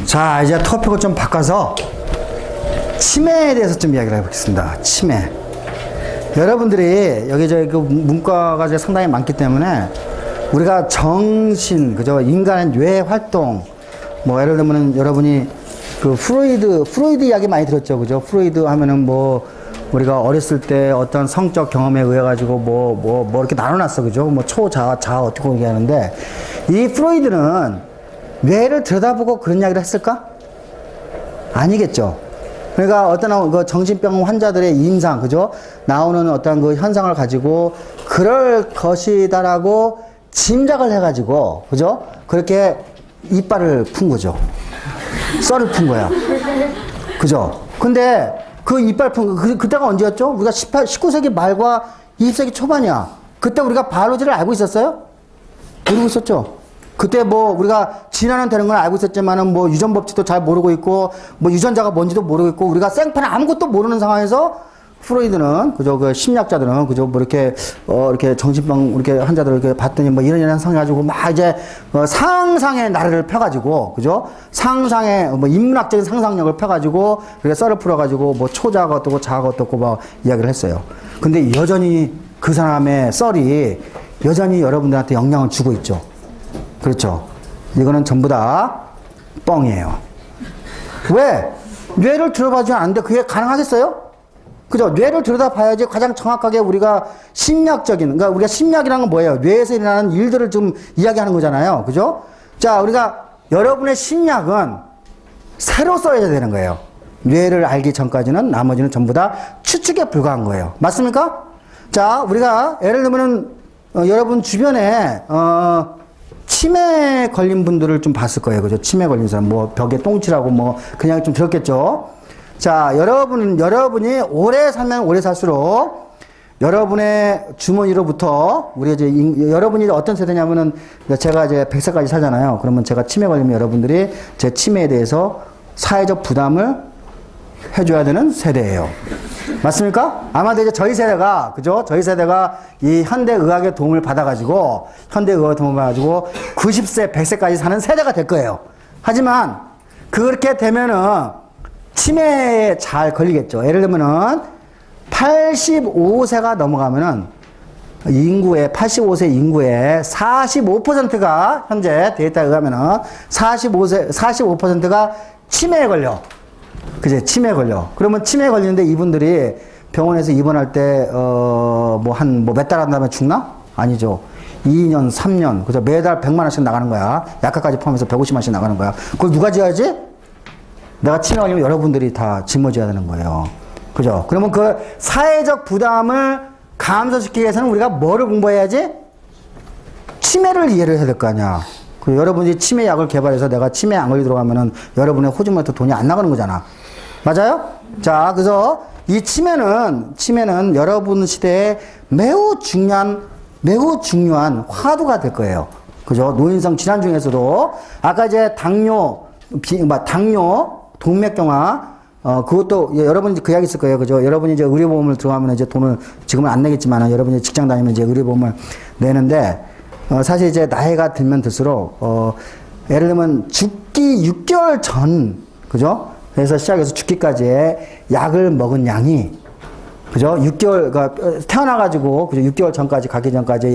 자, 이제 토픽을 좀 바꿔서 치매에 대해서 좀 이야기를 해보겠습니다. 치매. 여러분들이 여기 그 문과가 이제 상당히 많기 때문에 우리가 정신, 그죠? 인간의 뇌 활동, 뭐 예를 들면 여러분이 그 프로이드 이야기 많이 들었죠, 그죠? 프로이드 하면은 뭐 우리가 어렸을 때 어떤 성적 경험에 의해 가지고 뭐 이렇게 나눠놨어, 그죠? 뭐 초자아, 자아 어떻게 얘기하는데 이 프로이드는 뇌를 들여다보고 그런 이야기를 했을까? 아니겠죠. 그러니까 어떤 그 정신병 환자들의 인상, 그죠? 나오는 어떤 그 현상을 가지고 그럴 것이다라고 짐작을 해가지고, 그죠? 그렇게 이빨을 푼 거죠. 썰을 푼 거야. 그죠? 근데 그 이빨 푼 거, 그때가 언제였죠? 우리가 19세기 말과 20세기 초반이야. 그때 우리가 바이올로지를 알고 있었어요? 모르고 있었죠? 그때 뭐 우리가 진화는 되는 건 알고 있었지만은 뭐 유전 법칙도 잘 모르고 있고 뭐 유전자가 뭔지도 모르고 있고 우리가 생판 아무것도 모르는 상황에서 프로이드는 그저 그 심리학자들은 그저 뭐 이렇게 정신병 이렇게 환자들을 이렇게 봤더니 뭐 이런 현상 가지고 막 이제 상상의 나래를 펴가지고 그죠 상상의 뭐 인문학적인 상상력을 펴가지고 그렇게 썰을 풀어가지고 뭐 초자가 어떻고 자아가 어떻고 막 이야기를 했어요. 근데 여전히 그 사람의 썰이 여전히 여러분들한테 영향을 주고 있죠. 그렇죠. 이거는 전부 다 뻥이에요. 왜? 뇌를 들여다봐주면 안 돼. 그게 가능하겠어요? 그죠? 뇌를 들여다봐야지 가장 정확하게 우리가 심리학적인, 그러니까 우리가 심리학이라는 건 뭐예요? 뇌에서 일어나는 일들을 좀 이야기하는 거잖아요. 그죠? 자, 우리가 여러분의 심리학은 새로 써야 되는 거예요. 뇌를 알기 전까지는 나머지는 전부 다 추측에 불과한 거예요. 맞습니까? 자, 우리가 예를 들면은 여러분 주변에 치매 걸린 분들을 좀 봤을 거예요. 그죠? 치매 걸린 사람, 뭐, 벽에 똥칠하고 뭐, 그냥 좀 들었겠죠? 자, 여러분이 오래 살면 오래 살수록 여러분의 주머니로부터, 우리 이제, 여러분이 어떤 세대냐면은 제가 이제 100세까지 살잖아요. 그러면 제가 치매 걸리면 여러분들이 제 치매에 대해서 사회적 부담을 해줘야 되는 세대예요. 맞습니까? 아마도 이제 저희 세대가, 그죠? 저희 세대가 이 현대의학의 도움을 받아가지고, 90세, 100세까지 사는 세대가 될 거예요. 하지만, 그렇게 되면은, 치매에 잘 걸리겠죠. 예를 들면은, 85세가 넘어가면은, 85세 인구의 45%가, 현재 데이터에 의하면은, 45%가 치매에 걸려. 그제 치매에 걸려. 그러면 치매에 걸리는데 이분들이 병원에서 입원할 때, 몇 달 한 다음에 죽나? 아니죠. 2년, 3년. 그죠? 매달 100만원씩 나가는 거야. 약값까지 포함해서 150만원씩 나가는 거야. 그걸 누가 지어야지? 내가 치매 걸리면 여러분들이 다 짊어져야 되는 거예요. 그죠? 그러면 그 사회적 부담을 감소시키기 위해서는 우리가 뭐를 공부해야지? 치매를 이해를 해야 될 거 아니야. 그 여러분이 치매 약을 개발해서 내가 치매 안 걸리도록 하면은 여러분의 호주머니부터 돈이 안 나가는 거잖아. 맞아요? 자, 그래서 이 치매는 여러분 시대에 매우 중요한 화두가 될 거예요. 그죠? 노인성 질환 중에서도 아까 이제 당뇨, 동맥경화, 그것도 여러분이 그 이야기 있을 거예요. 그죠? 여러분이 이제 의료보험을 들어가면 이제 돈을 지금은 안 내겠지만 여러분이 직장 다니면 이제 의료보험을 내는데 사실 이제 나이가 들면 들수록, 예를 들면 죽기 6개월 전, 그죠? 그래서 시작해서 죽기까지의 약을 먹은 양이, 그죠? 6개월, 그러니까 태어나가지고, 그죠? 6개월 전까지 가기 전까지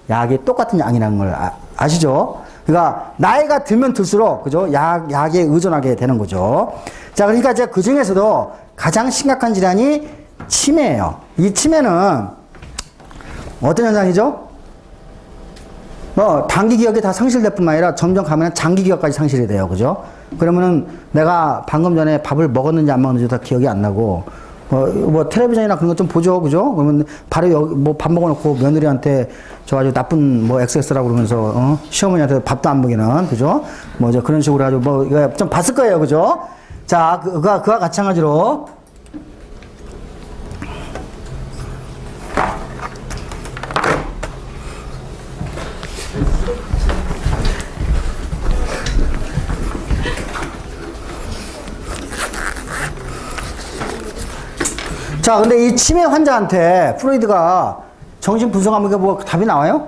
약이 똑같은 양이라는 걸 아시죠? 그러니까 나이가 들면 들수록, 그죠? 약에 의존하게 되는 거죠. 자, 그러니까 이제 그 중에서도 가장 심각한 질환이 치매예요. 이 치매는 어떤 현상이죠? 뭐 단기 기억이 다 상실될 뿐만 아니라 점점 가면 장기 기억까지 상실이 돼요. 그죠? 그러면은 내가 방금 전에 밥을 먹었는지 안 먹었는지 다 기억이 안 나고 뭐 텔레비전이나 그런 거 좀 보죠. 그죠? 그러면 바로 여기 뭐 밥 먹어놓고 며느리한테 저 아주 나쁜 뭐 XX라고 그러면서 시어머니한테 밥도 안 먹이는 그죠? 뭐 저 그런 식으로 아주 뭐 이거 좀 봤을 거예요. 그죠? 자, 그와 마찬가지로 자, 근데 이 치매 환자한테 프로이드가 정신 분석하면 뭐 답이 나와요?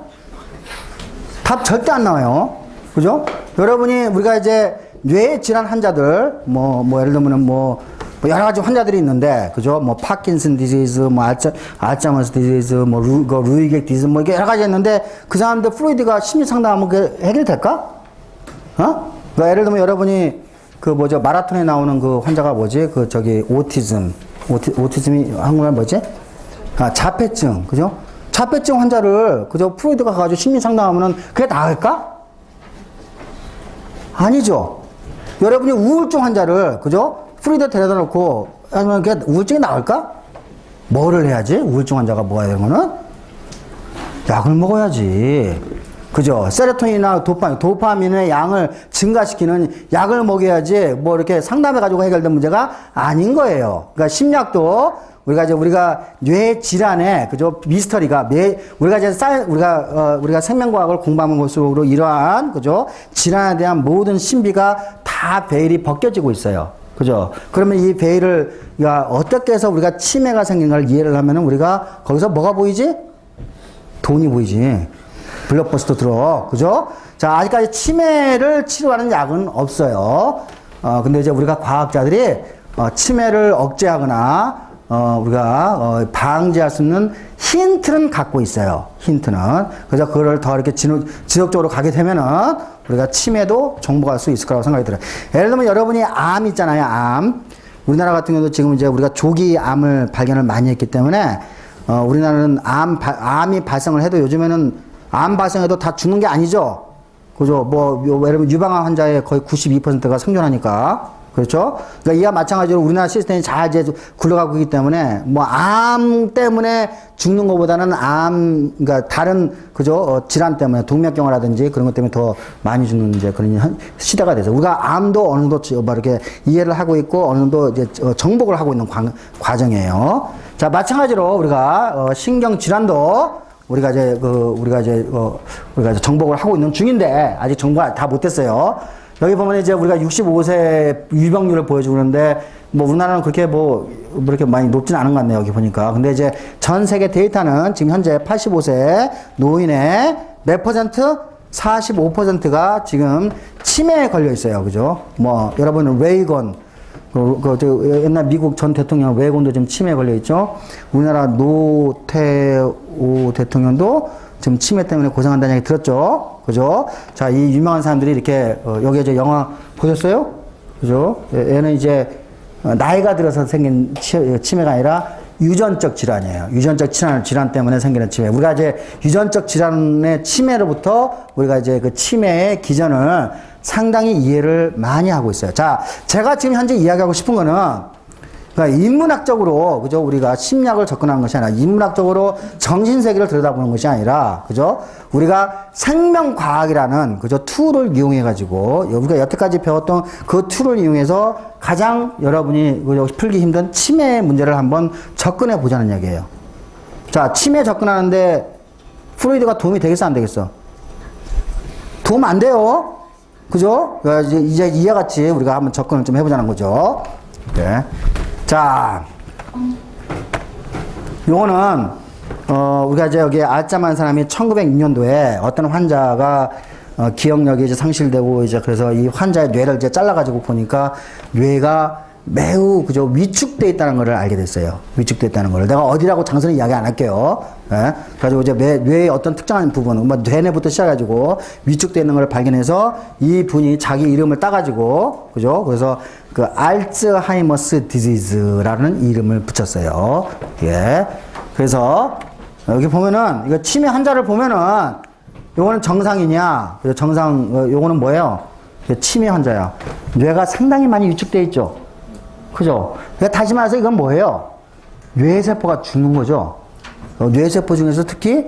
답 절대 안 나와요. 그죠? 여러분이 우리가 이제 뇌 질환 환자들 뭐 예를 들면은 뭐 여러 가지 환자들이 있는데 그죠? 뭐 파킨슨 디지즈, 뭐 알츠하이머스 디지즈, 뭐 루이객 디지즈 뭐 이게 여러 가지 있는데 그 사람들 프로이드가 심리 상담하면 그게 해결될까? 그러니까 예를 들면 여러분이 그 뭐죠? 마라톤에 나오는 그 환자가 뭐지? 그 저기 오티즘이 한국말 뭐지? 자폐증, 그죠? 자폐증 환자를, 그죠? 프로이드가 가가지고 심리 상담하면은 그게 나을까? 아니죠. 여러분이 우울증 환자를, 그죠? 프로이드 데려다 놓고, 하면 그게 우울증이 나을까? 뭐를 해야지? 우울증 환자가 먹어야 되는 거는? 약을 먹어야지. 그죠? 세로토닌이나 도파민의 양을 증가시키는 약을 먹여야지 뭐 이렇게 상담해가지고 해결된 문제가 아닌 거예요. 그러니까 심리학도 우리가 뇌 질환의 그죠? 미스터리가 우리가 이제 우리가 생명과학을 공부하는 것으로 이러한 그죠? 질환에 대한 모든 신비가 다 베일이 벗겨지고 있어요. 그죠? 그러면 이 베일을 어떻게 해서 우리가 치매가 생긴 걸 이해를 하면은 우리가 거기서 뭐가 보이지? 돈이 보이지. 블록버스터 들어. 그죠? 자, 아직까지 치매를 치료하는 약은 없어요. 근데 이제 우리가 과학자들이 치매를 억제하거나 우리가 방지할 수 있는 힌트는 갖고 있어요. 힌트는. 그래서 그걸 더 이렇게 지속적으로 가게 되면은 우리가 치매도 정복할 수 있을 거라고 생각이 들어요. 예를 들면 여러분이 암 있잖아요. 암. 우리나라 같은 경우도 지금 이제 우리가 조기 암을 발견을 많이 했기 때문에 우리나라는 암이 발생을 해도 요즘에는 암 발생해도 다 죽는 게 아니죠. 그죠? 뭐, 예를 들면 유방암 환자의 거의 92%가 생존하니까. 그렇죠? 그러니까 이와 마찬가지로 우리나라 시스템이 잘 이제 굴러가고 있기 때문에 뭐 암 때문에 죽는 것보다는 그러니까 다른, 그죠? 질환 때문에 동맥경화라든지 그런 것 때문에 더 많이 죽는 이제 그런 시대가 돼서 우리가 암도 어느 정도 뭐 이렇게 이해를 하고 있고 어느 정도 이제 정복을 하고 있는 과정이에요. 자, 마찬가지로 우리가 신경질환도 우리가 이제 정복을 하고 있는 중인데 아직 정보가 다 못했어요. 여기 보면 이제 우리가 65세 유병률을 보여주고 그러는데 뭐 우리나라는 그렇게 뭐 그렇게 많이 높진 않은 것 같네요. 여기 보니까. 근데 이제 전 세계 데이터는 지금 현재 85세 노인의 몇 퍼센트? 45%가 지금 치매에 걸려 있어요. 그죠? 뭐 여러분은 레이건 옛날 미국 전 대통령 레이건도 지금 치매에 걸려 있죠. 우리나라 노태우 대통령도 지금 치매 때문에 고생한다는 얘기 들었죠. 그죠? 자, 이 유명한 사람들이 이렇게, 여기 이제 영화 보셨어요? 그죠? 얘는 이제, 나이가 들어서 생긴 치매가 아니라 유전적 질환이에요. 유전적 질환 때문에 생기는 치매. 우리가 이제 유전적 질환의 치매로부터 우리가 이제 그 치매의 기전을 상당히 이해를 많이 하고 있어요. 자, 제가 지금 현재 이야기하고 싶은 거는 그러니까 인문학적으로 그죠? 우리가 심리학을 접근하는 것이 아니라 인문학적으로 정신세계를 들여다보는 것이 아니라 그죠? 우리가 생명과학이라는 그죠? 툴을 이용해 가지고 우리가 여태까지 배웠던 그 툴을 이용해서 가장 여러분이 풀기 힘든 치매 문제를 한번 접근해 보자는 얘기예요. 자, 치매 접근하는데 프로이드가 도움이 되겠어 안 되겠어? 도움 안 돼요. 그죠? 이제 이와 같이 우리가 한번 접근을 좀 해보자는 거죠. 네. 자, 요거는, 우리가 이제 여기 알츠하이머 사람이 1906년도에 어떤 환자가, 기억력이 이제 상실되고 이제 그래서 이 환자의 뇌를 이제 잘라가지고 보니까 뇌가 매우 그죠 위축돼 있다는 것을 알게 됐어요. 위축돼 있다는 것을 내가 어디라고 장소는 이야기 안 할게요. 예? 그래가지고 이제 뇌의 어떤 특정한 부분, 뭐 뇌내부터 시작해가지고 위축돼 있는 걸 발견해서 이 분이 자기 이름을 따가지고 그죠? 그래서 그 알츠하이머스 디지즈라는 이름을 붙였어요. 예. 그래서 여기 보면은 이거 치매 환자를 보면은 요거는 정상이냐? 그죠? 정상, 요거는 뭐예요? 치매 환자야. 뇌가 상당히 많이 위축되어 있죠? 그죠? 그러니까 다시 말해서 이건 뭐예요? 뇌세포가 죽는 거죠? 뇌세포 중에서 특히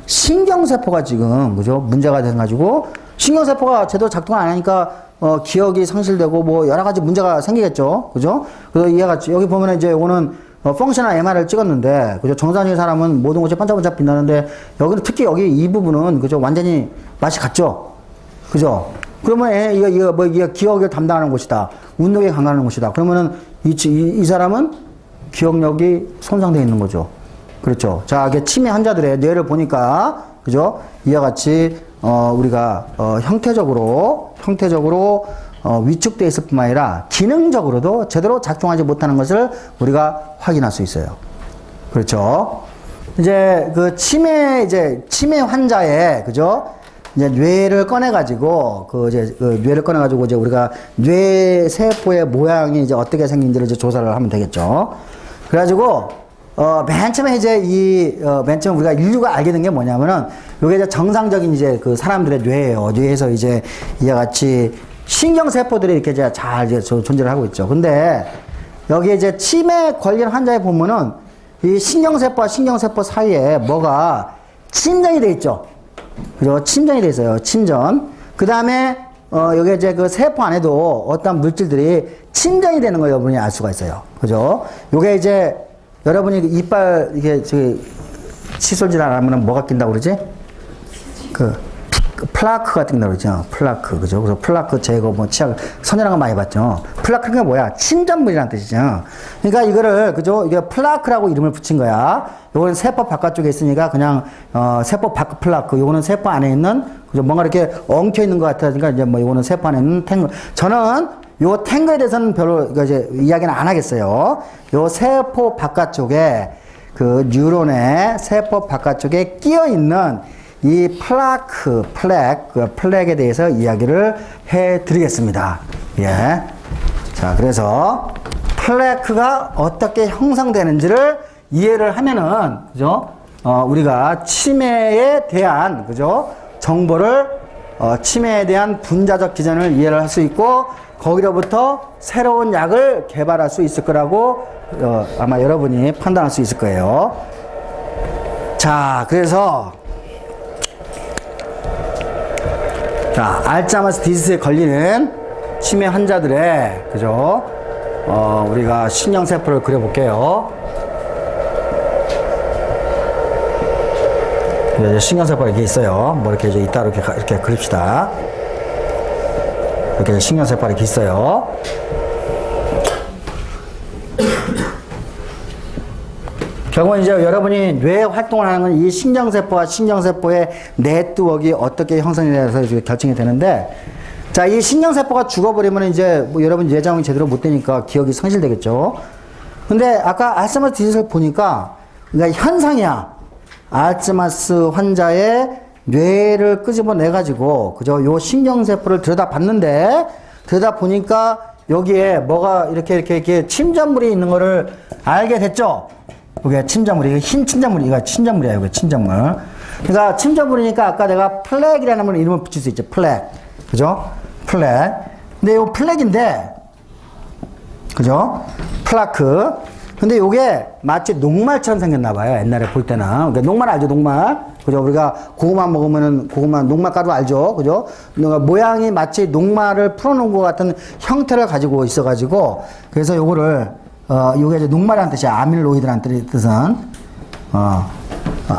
신경세포가 지금, 그죠? 문제가 돼가지고, 신경세포가 제대로 작동 안 하니까, 기억이 상실되고, 뭐, 여러 가지 문제가 생기겠죠? 그죠? 그래서 이해가, 여기 보면 이제 요거는, 펑셔널 MR을 찍었는데, 그죠? 정상적인 사람은 모든 것이 반짝반짝 빛나는데, 여기는 특히 여기 이 부분은, 그죠? 완전히 맛이 갔죠? 그죠? 그러면, 이거 기억을 담당하는 곳이다. 운동에 강화하는 곳이다. 그러면은, 이 사람은 기억력이 손상되어 있는 거죠. 그렇죠. 자, 이게 치매 환자들의 뇌를 보니까, 그죠? 이와 같이, 우리가, 형태적으로, 위축되어 있을 뿐만 아니라, 기능적으로도 제대로 작동하지 못하는 것을 우리가 확인할 수 있어요. 그렇죠. 이제, 치매 환자의, 그죠? 이제 뇌를 꺼내가지고, 뇌를 꺼내가지고, 이제 우리가 뇌세포의 모양이 이제 어떻게 생긴지를 이제 조사를 하면 되겠죠. 그래가지고, 맨 처음에 맨 처음 우리가 인류가 알게 된 게 뭐냐면은, 요게 이제 정상적인 이제 그 사람들의 뇌예요. 뇌에서 이제 이와 같이 신경세포들이 이렇게 이제 잘 이제 존재를 하고 있죠. 근데, 여기 이제 치매 걸린 환자에 보면은, 이 신경세포와 신경세포 사이에 뭐가 침전이 돼 있죠. 그죠? 침전이 돼 있어요. 침전. 그 다음에, 여기 이제 그 세포 안에도 어떤 물질들이 침전이 되는 걸 여러분이 알 수가 있어요. 그죠? 요게 이제, 여러분이 이빨, 이게, 칫솔질 안 하면 뭐가 낀다고 그러지? 플라크가 낀다고 그러죠. 플라크. 그죠? 그래서 플라크 제거, 뭐, 치약, 선이라는 거 많이 봤죠. 플라크가 뭐야? 침전물이라는 뜻이죠. 그러니까 이거를, 그죠? 이게 플라크라고 이름을 붙인 거야. 요거는 세포 바깥쪽에 있으니까 그냥, 세포 바깥 플라크. 요거는 세포 안에 있는, 그죠? 뭔가 이렇게 엉켜 있는 것 같으니까 이제 뭐, 요거는 세포 안에 있는 탱글. 저는 요 탱글에 대해서는 별로, 이제 이야기는 안 하겠어요. 요 세포 바깥쪽에, 그 뉴런의 세포 바깥쪽에 끼어 있는 이 플렉에 대해서 이야기를 해 드리겠습니다. 예. 자, 그래서 플래크가 어떻게 형성되는지를 이해를 하면은, 그죠? 우리가 치매에 대한, 그죠? 정보를, 치매에 대한 분자적 기전을 이해를 할 수 있고, 거기로부터 새로운 약을 개발할 수 있을 거라고, 아마 여러분이 판단할 수 있을 거예요. 자, 그래서, 자, 알츠하이머스 디지즈에 걸리는 치매 환자들의, 그죠? 우리가 신경세포를 그려볼게요. 신경세포가 이렇게 있어요. 뭐 이렇게 이제 이따 이렇게 그립시다. 이렇게 신경세포가 이렇게 있어요. 결국은 이제 여러분이 뇌 활동을 하는 건 이 신경세포와 신경세포의 네트워크가 어떻게 형성이 돼서 결정이 되는데, 자, 이 신경세포가 죽어버리면 이제 뭐 여러분 뇌장이 제대로 못 되니까 기억이 상실되겠죠. 근데 아까 알츠하이머스 디지즈를 보니까, 그러니까 현상이야. 알츠하이머스 환자의 뇌를 끄집어내가지고, 그죠? 요 신경세포를 들여다봤는데, 들여다보니까 여기에 뭐가 이렇게 침전물이 있는 거를 알게 됐죠? 이게 침전물이, 흰 침전물이, 이거 침전물이야, 이거 침전물. 그러니까 침전물이니까 아까 내가 플렉이라는 이름을 붙일 수 있죠. 플렉. 그죠? 플렉. 근데 요 플렉인데, 그죠? 플라크. 근데 요게 마치 녹말처럼 생겼나 봐요. 옛날에 볼 때는. 그러니까 녹말 알죠? 녹말. 그죠? 우리가 고구마 먹으면은 고구마 녹말가루 알죠? 그죠? 모양이 마치 녹말을 풀어놓은 것 같은 형태를 가지고 있어가지고, 그래서 요거를 요게 이제 녹말이라는 뜻이야. 아밀로이드라는 뜻은.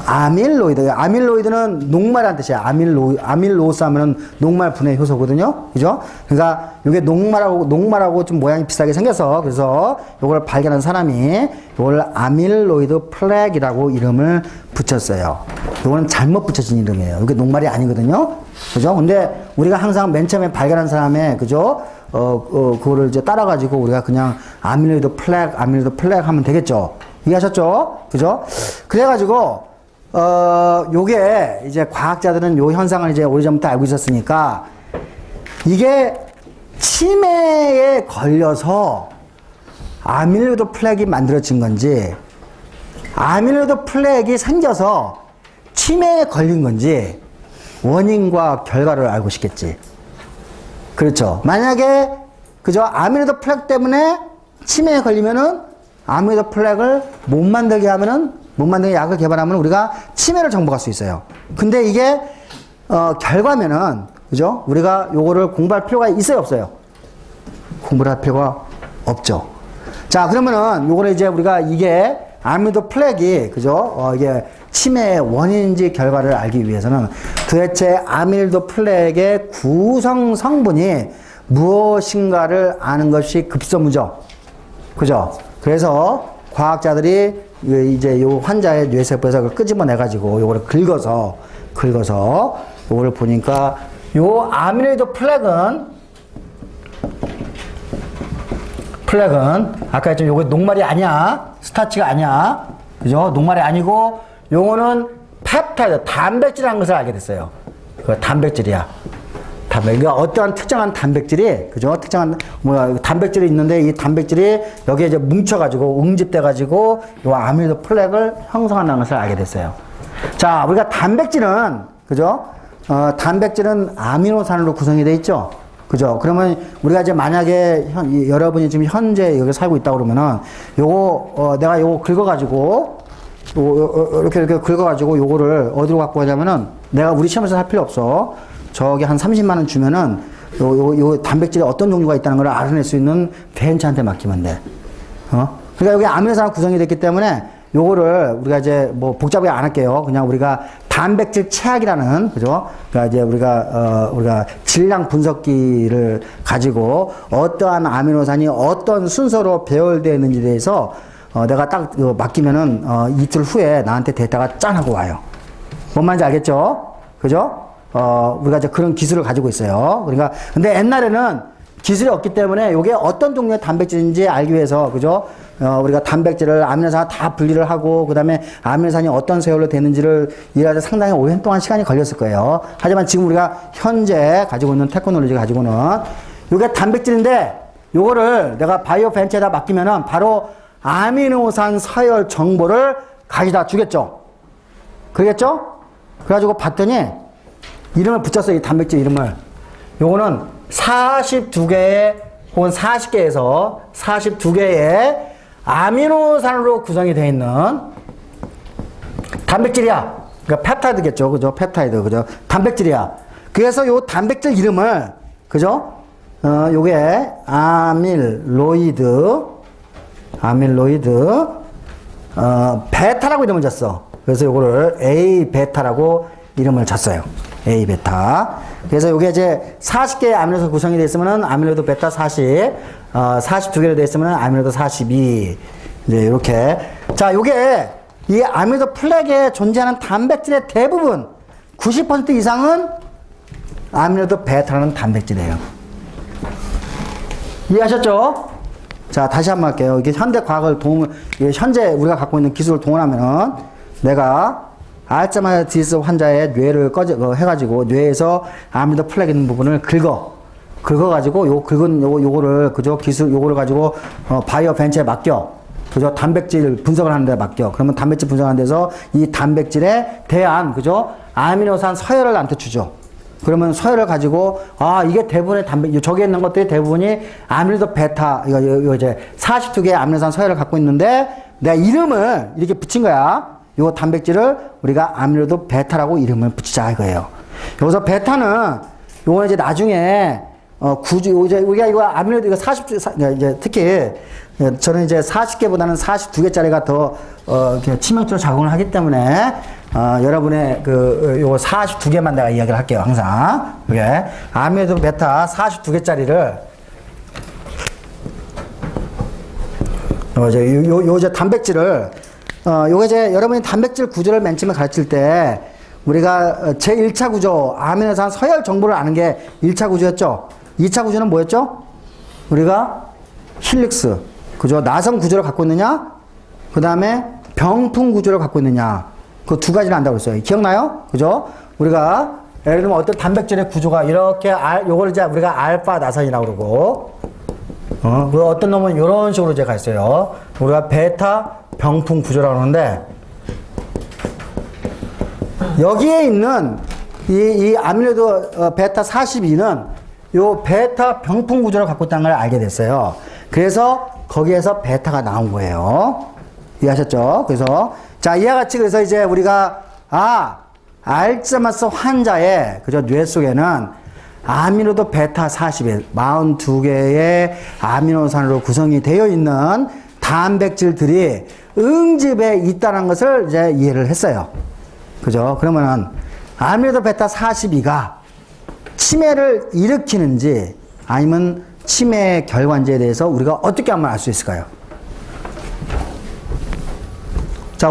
아밀로이드. 아밀로이드는 녹말이라는 뜻이야. 아밀로스 하면은 녹말 분해 효소거든요. 그죠? 그러니까 요게 녹말하고 좀 모양이 비슷하게 생겨서, 그래서 요걸 발견한 사람이 요걸 아밀로이드 플렉이라고 이름을 붙였어요. 요거는 잘못 붙여진 이름이에요. 이게 녹말이 아니거든요. 그죠? 근데 우리가 항상 맨 처음에 발견한 사람의, 그죠? 그거를 이제 따라가지고 우리가 그냥 아밀로이드 플렉 하면 되겠죠. 이해하셨죠? 그죠? 그래가지고, 요게 이제 과학자들은 요 현상을 이제 오래전부터 알고 있었으니까, 이게 치매에 걸려서 아밀로이드 플렉이 만들어진 건지, 아밀로이드 플렉이 생겨서 치매에 걸린 건지, 원인과 결과를 알고 싶겠지. 그렇죠. 만약에 그죠? 아미노이드 플렉 때문에 치매에 걸리면은 아미노이드 플렉을 못 만들게 하면은 못 만들게 약을 개발하면 우리가 치매를 정복할 수 있어요. 근데 이게 결과면은 그죠? 우리가 요거를 공부할 필요가 있어요, 없어요? 공부를 할 필요가 없죠. 자, 그러면은 요거를 이제 우리가 이게 아미노이드 플렉이 그죠? 이게 치매의 원인인지 결과를 알기 위해서는 도대체 아미노이드 플렉의 구성 성분이 무엇인가를 아는 것이 급선무죠. 그죠? 그래서 과학자들이 이제 요 환자의 뇌세포에서 그걸 끄집어내가지고 요거를 긁어서 요거를 보니까 요 아미노이드 플렉은 아까 했죠. 요거 녹말이 아니야. 스타치가 아니야. 그죠? 녹말이 아니고 요거는 펩타이드, 단백질이라는 것을 알게 됐어요. 그 단백질이야. 그러니까 어떠한 특정한 단백질이, 그죠? 특정한, 단백질이 있는데 이 단백질이 여기에 이제 뭉쳐가지고, 응집돼가지고, 요 아미노이드 플렉을 형성한다는 것을 알게 됐어요. 자, 우리가 단백질은, 그죠? 단백질은 아미노산으로 구성이 돼 있죠? 그죠? 그러면 우리가 이제 만약에 여러분이 지금 현재 여기 살고 있다 그러면은 요거, 내가 요거 긁어가지고, 이렇게 긁어가지고 요거를 어디로 갖고 가냐면은 내가 우리 시험에서 할 필요 없어. 저기 한 30만원 주면은 요 단백질에 어떤 종류가 있다는 걸 알아낼 수 있는 벤처한테 맡기면 돼. 그러니까 여기 아미노산 구성이 됐기 때문에 요거를 우리가 이제 뭐 복잡하게 안 할게요. 그냥 우리가 단백질 체학이라는, 그죠? 그러니까 이제 우리가 질량 분석기를 가지고 어떠한 아미노산이 어떤 순서로 배열되어 있는지에 대해서 내가 딱 맡기면은 이틀 후에 나한테 데이터가 짠 하고 와요. 뭔 말인지 알겠죠? 그죠? 우리가 이제 그런 기술을 가지고 있어요. 그러니까, 근데 옛날에는 기술이 없기 때문에 이게 어떤 종류의 단백질인지 알기 위해서, 그죠? 우리가 단백질을 아미노산 다 분리를 하고, 그 다음에 아미노산이 어떤 세월로 되는지를 이해하는데 상당히 오랜 동안 시간이 걸렸을 거예요. 하지만 지금 우리가 현재 가지고 있는 테크놀로지 가지고는 이게 단백질인데, 요거를 내가 바이오 벤처에다 맡기면은 바로 아미노산 서열 정보를 가져다 주겠죠? 그러겠죠? 그래가지고 봤더니, 이름을 붙였어요. 이 단백질 이름을. 요거는 42개의 혹은 40개에서 42개의 아미노산으로 구성이 되어 있는 단백질이야. 그러니까 펩타이드겠죠. 그죠? 펩타이드. 그죠? 단백질이야. 그래서 요 단백질 이름을, 그죠? 요게 베타라고 이름을 줬어. 그래서 요거를 A 베타라고 이름을 줬어요. A 베타. 그래서 이게 이제 40개의 아미노산 구성이 되어 있으면은 아미노이드 베타 40, 42개로 되어 있으면은 아미노이드 42. 이제 이렇게. 자, 요게 이 아미노이드 플렉에 존재하는 단백질의 대부분 90% 이상은 아미노이드 베타라는 단백질이에요. 이해하셨죠? 자, 다시 한번 할게요. 이게 현대 과학을 현재 우리가 갖고 있는 기술을 동원하면은 내가 알츠하이머 디지즈 환자의 뇌를 해가지고 뇌에서 아미노이드 플렉 있는 부분을 긁어가지고 요거를 그죠? 요거를 가지고 바이오 벤처에 맡겨. 그죠? 단백질 분석을 하는 데 맡겨. 그러면 단백질 분석하는 데서 이 단백질에 대한 그죠? 아미노산 서열을 나한테 주죠. 그러면 서열을 가지고 이게 대부분의 저기 있는 것들이 대부분이 아미노이드 베타 이거 이제 42개의 아미노산 서열을 갖고 있는데 내가 이름을 이렇게 붙인 거야. 요 단백질을 우리가 아미노이드 베타라고 이름을 붙이자 이거예요. 여기서 베타는 요거는 이제 나중에 우리가 이거 아미노이드 이거 40 이제 특히 저는 이제 40개보다는 42개짜리가 더 치명적으로 작용을 하기 때문에 여러분의 요거 42개만 내가 이야기를 할게요. 항상 이게 아미노이드 베타 42개짜리를 이제 단백질을 요게 이제 여러분이 단백질 구조를 맨 처음에 가르칠 때 우리가 제1차 구조 아미노산 서열 정보를 아는 게 1차 구조였죠. 2차 구조는 뭐였죠? 우리가 힐릭스, 그죠? 나성 구조를 갖고 있느냐? 그 다음에 병풍 구조를 갖고 있느냐? 그 두 가지를 안다고 했어요. 기억나요? 그죠? 우리가 예를 들면 어떤 단백질의 구조가 이렇게 요걸 이제 우리가 알파 나선이라고 그러고 어떤 놈은 이런 식으로 이제 가 있어요. 우리가 베타 병풍 구조라고 하는데 여기에 있는 이 아밀로이드 베타 42는 요 베타 병풍 구조를 갖고 있다는 걸 알게 됐어요. 그래서 거기에서 베타가 나온 거예요. 이해하셨죠? 그래서 자, 이와 같이 그래서 이제 우리가 알츠하이머스 환자의 그죠 뇌 속에는 아미노도 베타 41 42개의 아미노산으로 구성이 되어 있는 단백질들이 응집에 있다는 것을 이제 이해를 했어요. 그죠? 그러면은 아미노도 베타 42가 치매를 일으키는지 아니면 치매의 결과인지에 대해서 우리가 어떻게 하면 알 수 있을까요? 자,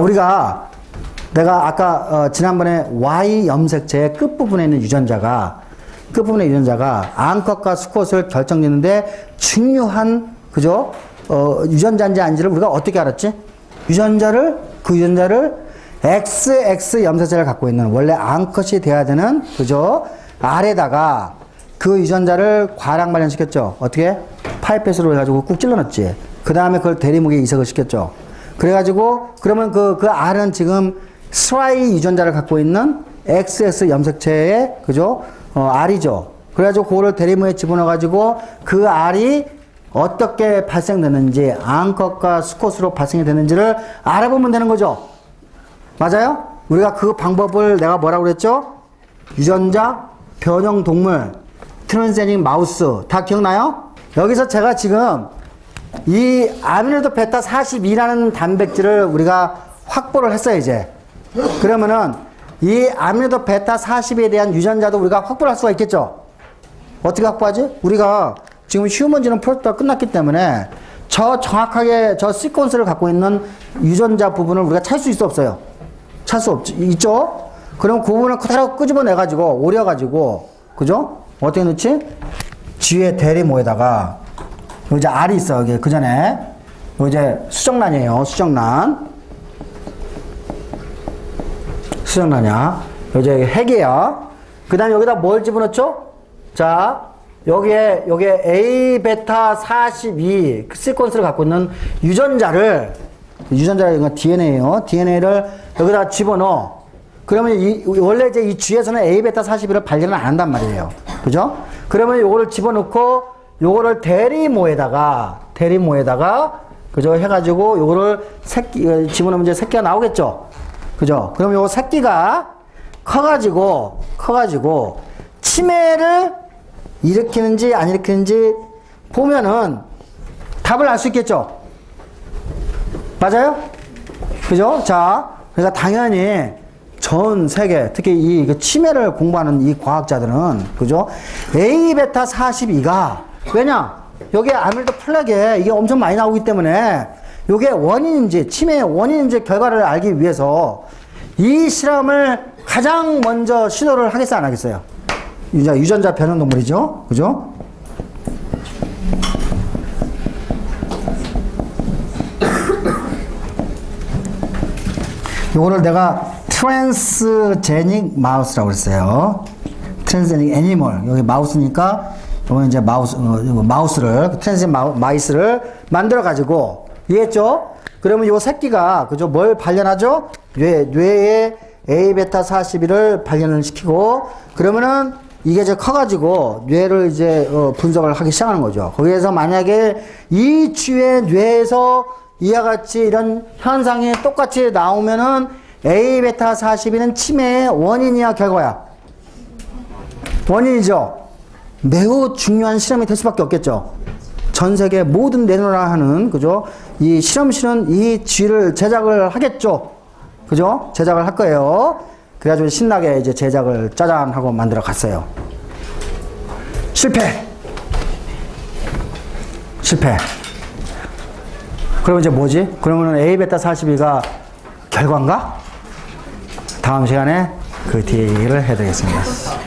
내가 아까 지난번에 Y 염색체의 끝부분에 있는 유전자가 앙컷과 수컷을 결정짓는데 중요한 그죠? 유전자인지 아닌지를 우리가 어떻게 알았지? 그 유전자를 XX 염색체를 갖고 있는 원래 앙컷이 돼야 되는 그죠? R에다가 그 유전자를 과량 발현시켰죠. 어떻게? 파이펫으로 해가지고 꾹 찔러넣었지. 그 다음에 그걸 대리목에 이식을 시켰죠. 그래가지고 그러면 그 R은 지금 SY 유전자를 갖고 있는 XX 염색체의 그죠? R이죠. 그래가지고 그거를 대리모에 집어넣어가지고 그 R이 어떻게 발생되는지 앙컷과 수컷으로 발생이 되는지를 알아보면 되는 거죠. 맞아요? 우리가 그 방법을 내가 뭐라고 그랬죠? 유전자, 변형 동물, 트랜스제닉 마우스 다 기억나요? 여기서 제가 지금 이 아미노이드 베타 42라는 단백질을 우리가 확보를 했어요, 이제. 그러면은 이 아미노이드 베타 40에 대한 유전자도 우리가 확보를 할 수가 있겠죠? 어떻게 확보하지? 우리가 지금 휴먼 지놈 프로젝트가 끝났기 때문에 정확하게 저 시퀀스를 갖고 있는 유전자 부분을 우리가 찾을 수 있어, 없어요? 찾을 수 있죠? 그럼 그 부분을 그대로 끄집어내가지고, 오려가지고, 그죠? 어떻게 넣지? G의 대리모에다가, 여기 이제 R이 있어, 여기. 그 전에. 여기 이제 수정란이에요, 수정란. 수정란이야. 여기 이제 핵이야. 그 다음에 여기다 뭘 집어넣죠? 자, 여기에 A 베타 42 시퀀스를 갖고 있는 유전자가 DNA예요. DNA를 여기다 집어넣어. 그러면 원래 이제 이 G에서는 A 베타 41을 발견을 안 한단 말이에요. 그죠? 그러면 요거를 집어넣고 요거를 대리모에다가 그죠? 해가지고 요거를 집어넣으면 이제 새끼가 나오겠죠? 그죠? 그럼 요 새끼가 커가지고 치매를 일으키는지 안 일으키는지 보면은 답을 알 수 있겠죠? 맞아요? 그죠? 자, 그러니까 당연히 전 세계, 특히 이 치매를 공부하는 이 과학자들은, 그죠? A 베타 42가, 왜냐? 여기에 아밀로이드 플렉에 이게 엄청 많이 나오기 때문에, 이게 원인인지, 치매의 원인인지 결과를 알기 위해서 이 실험을 가장 먼저 시도를 하겠어요, 안 하겠어요? 유전자 변형 동물이죠? 그죠? 요거를 내가 트랜스제닉 마우스라고 그랬어요. 트랜스제닉 애니멀. 여기 마우스니까, 요거는 이제 트랜스제닉 마이스를 만들어가지고, 이해했죠? 그러면 요 새끼가, 그죠? 뭘 발견하죠? 뇌에 A베타 41을 발견을 시키고, 그러면은 이게 이제 커가지고 뇌를 이제 분석을 하기 시작하는 거죠. 거기에서 만약에 이 쥐의 뇌에서 이와 같이 이런 현상이 똑같이 나오면은 A베타 42는 치매의 원인이야, 결과야? 원인이죠. 매우 중요한 실험이 될 수밖에 없겠죠. 전 세계 모든 내노라 하는, 그죠? 이 실험실은 이 쥐를 제작을 하겠죠. 그죠? 제작을 할 거예요. 그래가지고 신나게 이제 제작을 짜잔 하고 만들어 갔어요. 실패. 그러면 이제 뭐지? 그러면은 A베타 42가 결과인가? 다음 시간에 그 뒤에 얘기를 해드리겠습니다.